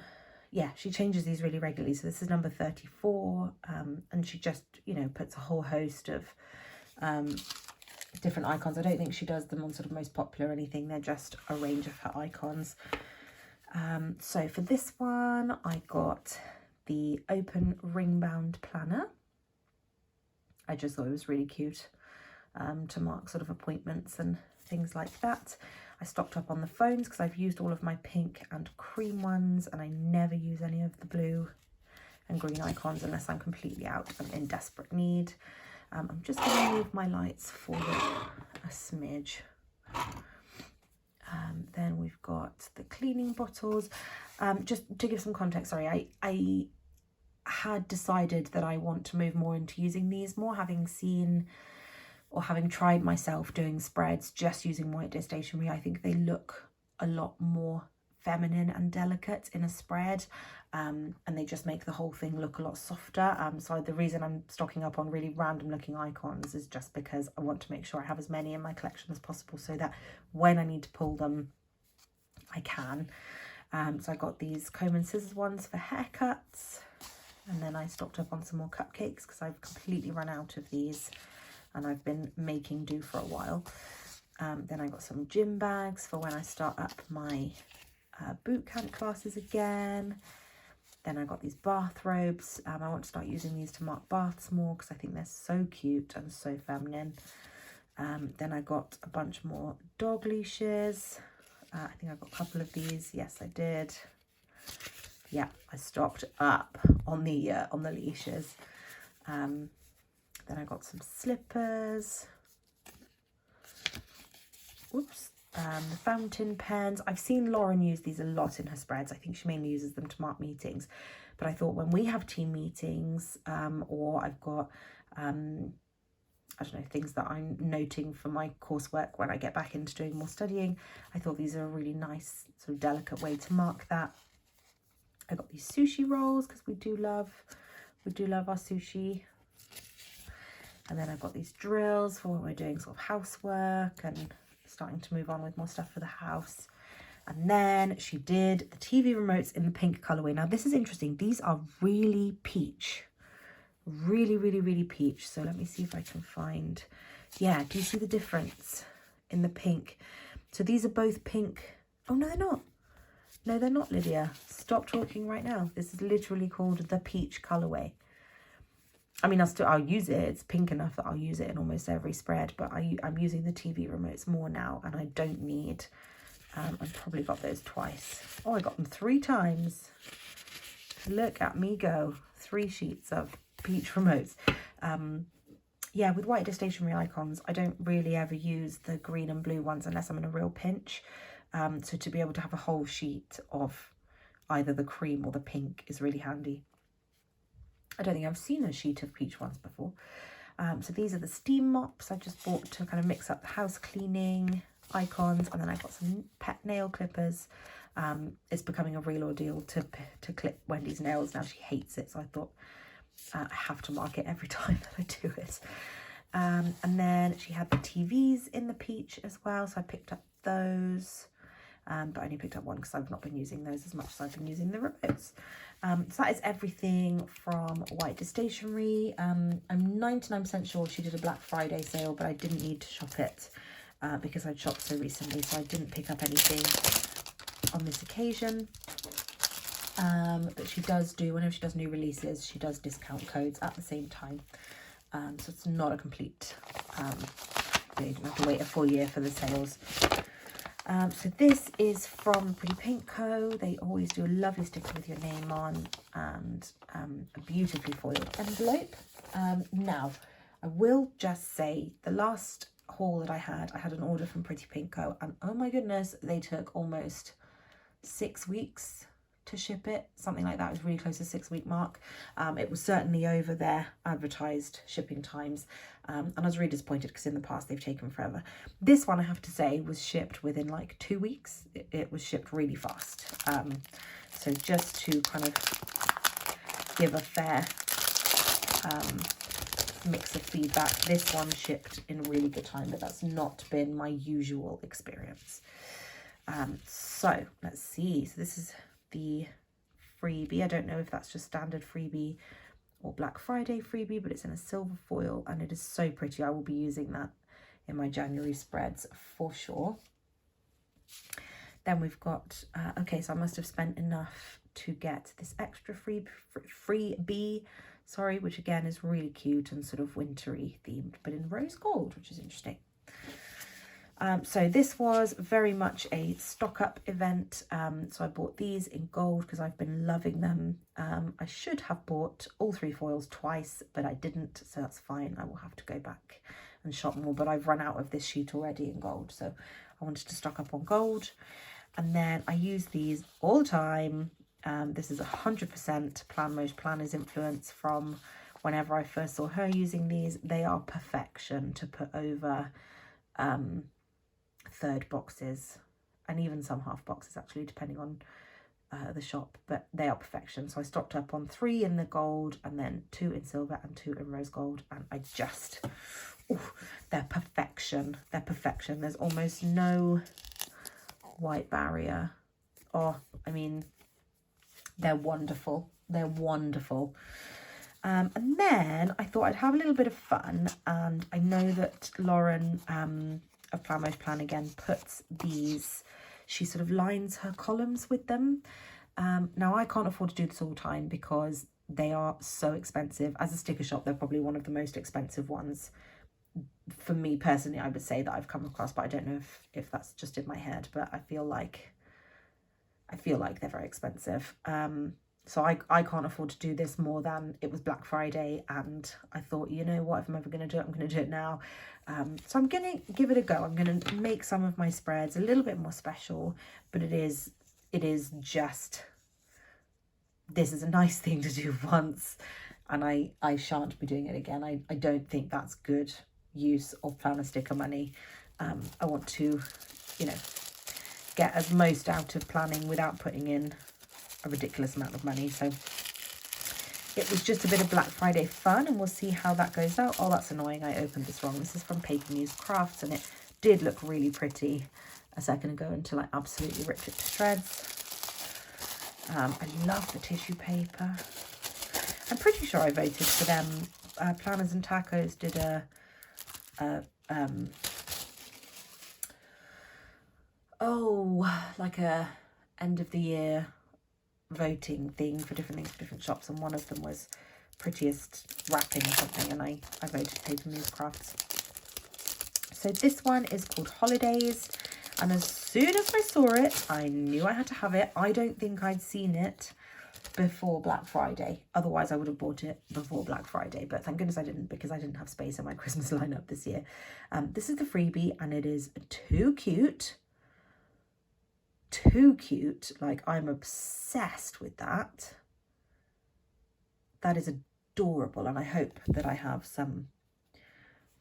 yeah, she changes these really regularly. So this is number 34, and she just, you know, puts a whole host of different icons. I don't think she does them on sort of most popular or anything. They're just a range of her icons. So for this one, I got the open ring bound planner. I just thought it was really cute to mark sort of appointments and things like that. I stocked up on the phones because I've used all of my pink and cream ones, and I never use any of the blue and green icons unless I'm completely out and in desperate need. I'm just going to move my lights forward a smidge. Then we've got the cleaning bottles. Just to give some context, sorry, I had decided that I want to move more into using these more, having seen or having tried myself doing spreads just using white dish stationery. I think they look a lot more feminine and delicate in a spread, and they just make the whole thing look a lot softer. So the reason I'm stocking up on really random looking icons is just because I want to make sure I have as many in my collection as possible so that when I need to pull them, I can. So I got these comb and scissors ones for haircuts, and then I stocked up on some more cupcakes because I've completely run out of these and I've been making do for a while. Then I got some gym bags for when I start up my boot camp classes again. Then I got these bathrobes. I want to start using these to mark baths more because I think they're so cute and so feminine. Then I got a bunch more dog leashes. I think I got a couple of these. Yes, I did. Yeah, I stocked up on the leashes. Then I got some slippers. Whoops. The fountain pens. I've seen Lauren use these a lot in her spreads. I think she mainly uses them to mark meetings. But I thought when we have team meetings, or I've got, I don't know, things that I'm noting for my coursework when I get back into doing more studying, I thought these are a really nice sort of delicate way to mark that. I got these sushi rolls because we do love our sushi. And then I've got these drills for when we're doing sort of housework and starting to move on with more stuff for the house. And then she did the TV remotes in the pink colorway. Now this is interesting. These are really peach. Really, really, really peach. So let me see if I can find, yeah, do you see the difference in the pink? So these are both pink. Oh no, they're not. No, they're not, Lydia. Stop talking right now. This is literally called the peach colorway. I mean, I'll use it. It's pink enough that I'll use it in almost every spread, but I'm using the TV remotes more now, and I don't need, I've probably got those twice. Oh, I got them 3 times. Look at me go. 3 sheets of peach remotes. Yeah, with white dish stationery icons, I don't really ever use the green and blue ones unless I'm in a real pinch. So to be able to have a whole sheet of either the cream or the pink is really handy. I don't think I've seen a sheet of peach ones before. So these are the steam mops I just bought to kind of mix up the house cleaning icons. And then I got some pet nail clippers. It's becoming a real ordeal to clip Wendy's nails now. She hates it. So I thought I have to mark it every time that I do it. And then she had the TVs in the peach as well. So I picked up those. But I only picked up one because I've not been using those as much as I've been using the remotes. So that is everything from White Dish Stationery. I'm 99% sure she did a Black Friday sale, but I didn't need to shop it because I'd shopped so recently, so I didn't pick up anything on this occasion. But she does do, whenever she does new releases, she does discount codes at the same time. So it's not a complete, you don't have to wait a full year for the sales. So this is from Pretty Pink Co. They always do a lovely sticker with your name on and a beautifully foiled envelope. Now, I will just say the last haul that I had an order from Pretty Pink Co. And oh my goodness, they took almost 6 weeks to ship it. Something like that. It was really close to the 6-week mark. It was certainly over their advertised shipping times. And I was really disappointed because in the past they've taken forever. This one, I have to say, was shipped within like 2 weeks. It was shipped really fast. So just to kind of give a fair mix of feedback, this one shipped in really good time, but that's not been my usual experience. So let's see. So this is the freebie. I don't know if that's just standard freebie or Black Friday freebie, but it's in a silver foil and it is so pretty. I will be using that in my January spreads for sure. Then we've got, okay, so I must have spent enough to get this extra freebie, sorry, which again is really cute and sort of wintry themed, but in rose gold, which is interesting. So this was very much a stock up event. So I bought these in gold because I've been loving them. I should have bought all 3 foils twice, but I didn't, so that's fine. I will have to go back and shop more, but I've run out of this sheet already in gold, so I wanted to stock up on gold. And then I use these all the time. This is 100% Most Planners influence from whenever I first saw her using these. They are perfection to put over third boxes and even some half boxes actually, depending on the shop, but they are perfection. So I stocked up on 3 in the gold and then 2 in silver and 2 in rose gold, and I just, they're perfection. They're perfection. There's almost no white barrier. Oh, I mean, they're wonderful. They're wonderful. And then I thought I'd have a little bit of fun, and I know that Lauren of Most Plan again puts these, she sort of lines her columns with them. Now I can't afford to do this all the time because they are so expensive. As a sticker shop, they're probably one of the most expensive ones for me personally, I would say, that I've come across, but I don't know if that's just in my head, but I feel like they're very expensive. So I can't afford to do this more than it was Black Friday, and I thought, you know what, if I'm ever going to do it, I'm going to do it now. So I'm going to give it a go. I'm going to make some of my spreads a little bit more special, but it is just, this is a nice thing to do once, and I shan't be doing it again. I don't think that's good use of planner sticker money. I want to, you know, get as most out of planning without putting in a ridiculous amount of money. So it was just a bit of Black Friday fun, and we'll see how that goes out. Oh, that's annoying, I opened this wrong. This is from Muse Crafts, and it did look really pretty a second ago until I absolutely ripped it to shreds. I love the tissue paper. I'm pretty sure I voted for them. Planners and Tacos did like a end of the year voting thing for different things for different shops, and one of them was prettiest wrapping or something, and I voted Muse Crafts. So this one is called Holidays, and as soon as I saw it, I knew I had to have it. I don't think I'd seen it before Black Friday, otherwise I would have bought it before Black Friday, but thank goodness I didn't, because I didn't have space in my Christmas lineup this year. This is the freebie, and it is too cute. Like, I'm obsessed with that. That is adorable, and I hope that I have some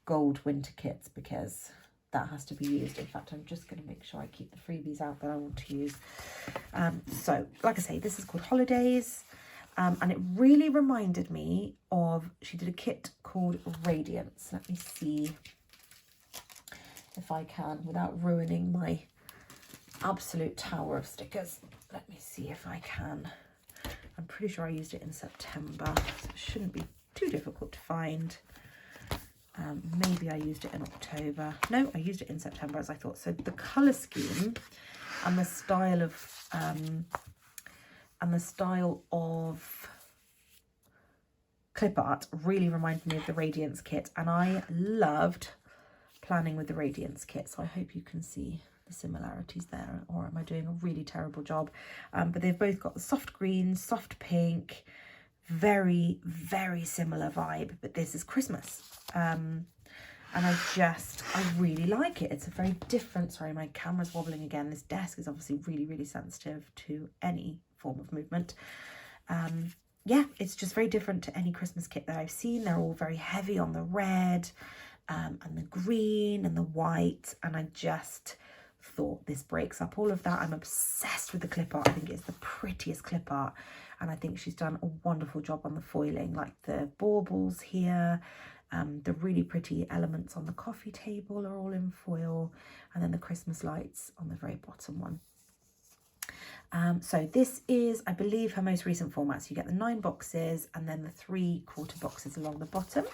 gold winter kits, because that has to be used. In fact, I'm just going to make sure I keep the freebies out that I want to use. So like I say, this is called Holidays, and it really reminded me of, she did a kit called Radiance. Let me see if I can, without ruining my absolute tower of stickers. Let me see if I can. I'm pretty sure I used it in September, so it shouldn't be too difficult to find. Maybe I used it in October. No, I used it in September, as I thought. So the colour scheme and the style of clip art really reminded me of the Radiance kit, and I loved planning with the Radiance kit, so I hope you can see the similarities there, or am I doing a really terrible job? But they've both got the soft green, soft pink, very, very similar vibe, but this is Christmas. And I really like it. It's a very different, sorry, my camera's wobbling again. This desk is obviously really, really sensitive to any form of movement. Yeah, it's just very different to any Christmas kit that I've seen. They're all very heavy on the red and the green and the white, and I just thought this breaks up all of that. I'm obsessed with the clip art. I think it's the prettiest clip art, and I think she's done a wonderful job on the foiling, like the baubles here. The really pretty elements on the coffee table are all in foil, and then the Christmas lights on the very bottom one. So this is, I believe, her most recent format. So you get the 9 boxes and then the 3/4 boxes along the bottom.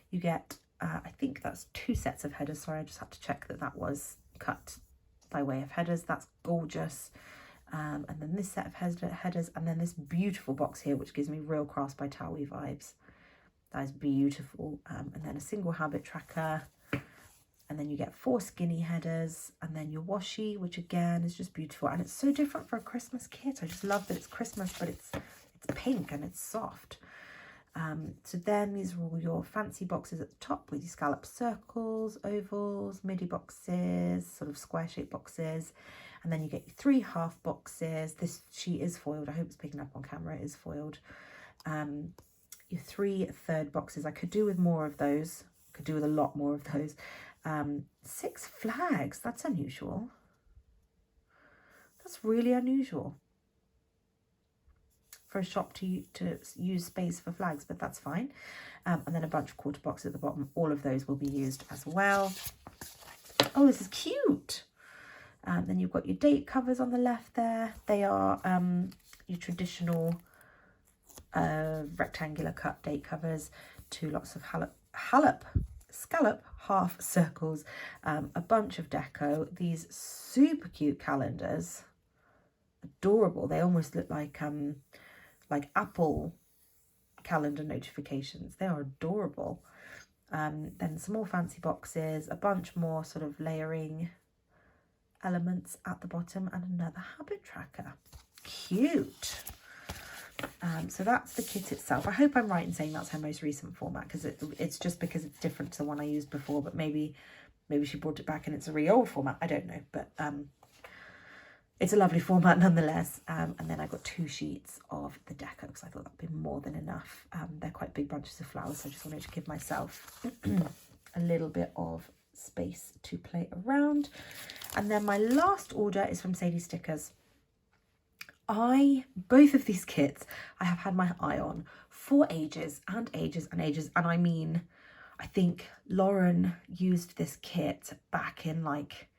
You get, I think that's 2 sets of headers. Sorry, I just had to check that that was cut by way of headers. That's gorgeous. And then this set of headers, and then this beautiful box here, which gives me real Crafts by Thaowie vibes. That is beautiful. And then a single habit tracker. And then you get 4 skinny headers, and then your washi, which again is just beautiful. And it's so different for a Christmas kit. I just love that it's Christmas, but it's pink and it's soft. So then these are all your fancy boxes at the top with your scallop circles, ovals, midi boxes, sort of square shaped boxes. And then you get your 3 half boxes. This sheet is foiled. I hope it's picking up on camera. It is foiled. Your 3 third boxes. I could do with more of those. Could do with a lot more of those. 6 flags. That's unusual. That's really unusual for a shop to use space for flags, but that's fine. And then a bunch of quarter boxes at the bottom. All of those will be used as well. Oh, this is cute. Then you've got your date covers on the left there. They are your traditional rectangular cut date covers. 2 lots of scallop half circles, a bunch of deco, these super cute calendars, adorable. They almost look like Apple calendar notifications. They are adorable. Then some more fancy boxes, a bunch more sort of layering elements at the bottom, and another habit tracker. Cute. So that's the kit itself. I hope I'm right in saying that's her most recent format, because it's just because it's different to the one I used before, but maybe she brought it back and it's a really old format. I don't know, but it's a lovely format nonetheless. And then I got 2 sheets of the deco because I thought that'd be more than enough. They're quite big bunches of flowers, so I just wanted to give myself a little bit of space to play around. And then my last order is from Sadies Stickers. Both of these kits I have had my eye on for ages and ages and ages. And I mean, I think Lauren used this kit back in like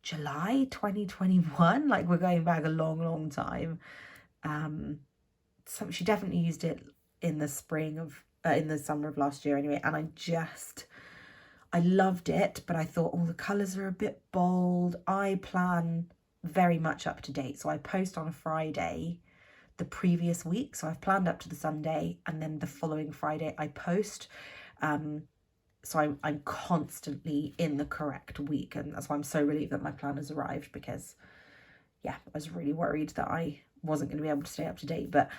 July 2021. Like, we're going back a long time. So she definitely used it in the summer of last year anyway. And I loved it, but I thought, the colours are a bit bold. I plan very much up to date, so I post on a Friday the previous week, so I've planned up to the Sunday, and then the following Friday I post, so I'm constantly in the correct week, and that's why I'm so relieved that my plan has arrived, because yeah, I was really worried that I wasn't going to be able to stay up to date. But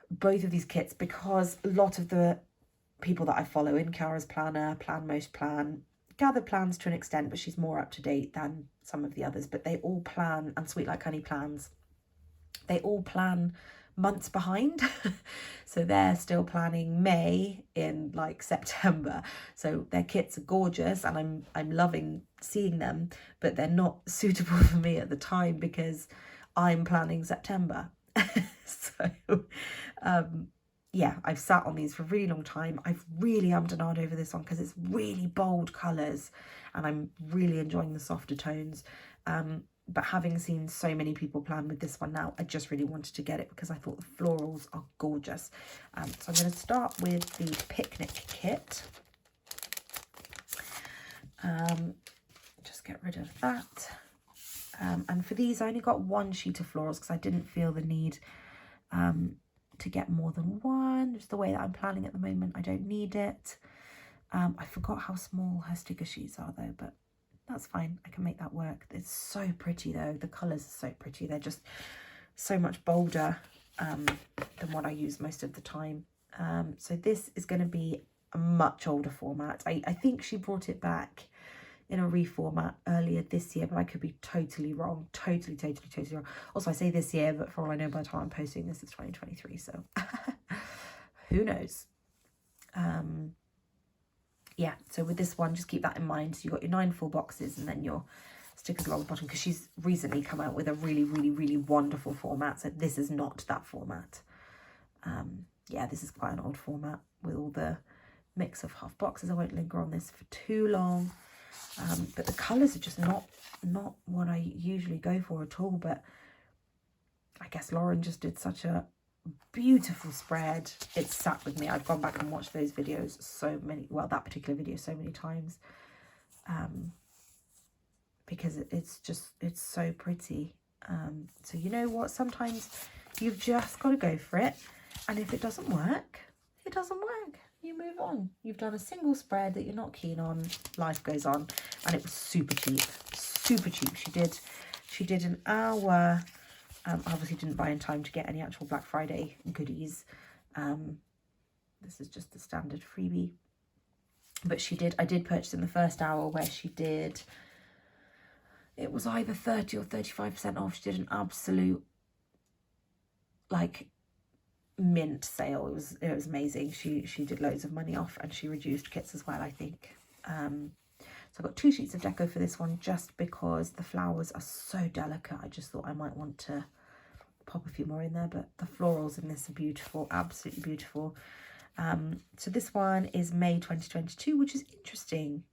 both of these kits, because a lot of the people that I follow in Cara's planner, Plan Most Plan, gather plans to an extent, but she's more up to date than some of the others. But they all plan, and Sweet Like Honey plans, they all plan months behind. So they're still planning May in like September. So their kits are gorgeous, and I'm loving seeing them, but they're not suitable for me at the time because I'm planning September. So yeah, I've sat on these for a really long time. I've really ummed and ahed over this one because it's really bold colours and I'm really enjoying the softer tones. But having seen so many people plan with this one now, I just really wanted to get it because I thought the florals are gorgeous. So I'm going to start with the picnic kit. Just get rid of that. And for these, I only got 1 sheet of florals because I didn't feel the need to get more than 1. Just the way that I'm planning at the moment, I don't need it. I forgot how small her sticker sheets are though, but that's fine. I can make that work. It's so pretty though. The colours are so pretty. They're just so much bolder than what I use most of the time. So this is going to be a much older format. I think she brought it back in a reformat earlier this year, but I could be totally wrong. Totally wrong. Also, I say this year, but for all I know, by the time I'm posting this, it's 2023, so who knows. Yeah, so with this one, just keep that in mind. So you've got your 9 full boxes and then your stickers along the bottom, because she's recently come out with a really wonderful format. So this is not that format. Yeah, this is quite an old format with all the mix of half boxes. I won't linger on this for too long. but the colours are just not what I usually go for at all. But I guess Lauren just did such a beautiful spread. It's sat with me. I've gone back and watched those videos so many, well, that particular video so many times, because it's so pretty. So you know what, sometimes you've just got to go for it, and if it doesn't work, it doesn't work. You move on. You've done a single spread that you're not keen on, life goes on. And it was super cheap, super cheap. She did an hour. Obviously didn't buy in time to get any actual Black Friday goodies. This is just the standard freebie. But I did purchase in the first hour where she did, it was either 30 or 35% off. She did an absolute, like, mint sale. It was amazing. She did loads of money off, and she reduced kits as well, I think. So I got 2 sheets of deco for this one, just because the flowers are so delicate. I just thought I might want to pop a few more in there, but the florals in this are beautiful, absolutely beautiful. So this one is May 2022, which is interesting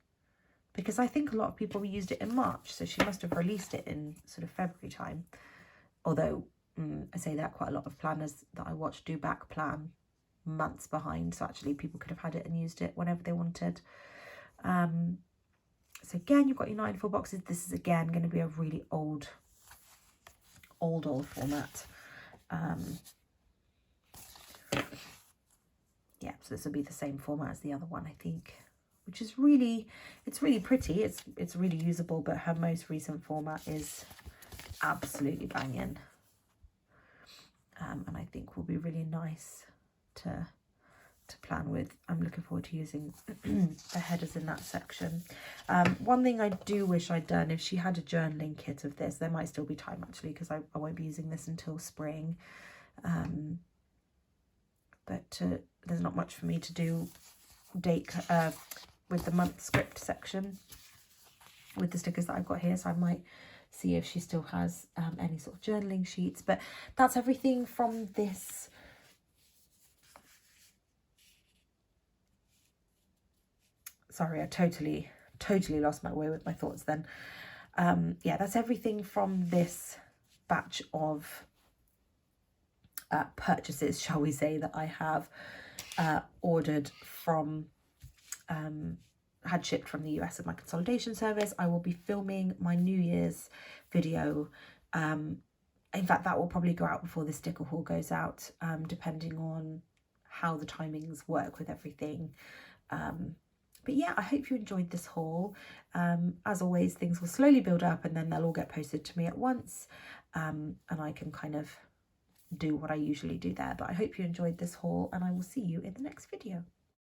because I think a lot of people used it in March, so she must have released it in sort of February time. Although I say that, quite a lot of planners that I watch do back plan months behind, so actually people could have had it and used it whenever they wanted. So again, you've got your 9 full boxes. This is again going to be a really old format. Yeah, so this will be the same format as the other one, I think, which is really, it's really pretty. It's really usable, but her most recent format is absolutely banging. And I think will be really nice to plan with. I'm looking forward to using the headers in that section. One thing I do wish I'd done, if she had a journaling kit of this, there might still be time actually, because I won't be using this until spring. But there's not much for me to do with the month script section with the stickers that I've got here, so I might see if she still has any sort of journaling sheets. But that's everything from this sorry, I totally lost my way with my thoughts then. Yeah, that's everything from this batch of purchases, shall we say, that I have ordered from, had shipped from the US of my consolidation service. I will be filming my New Year's video. In fact, that will probably go out before the sticker haul goes out, depending on how the timings work with everything. But yeah, I hope you enjoyed this haul. As always, things will slowly build up and then they'll all get posted to me at once. And I can kind of do what I usually do there. But I hope you enjoyed this haul, and I will see you in the next video.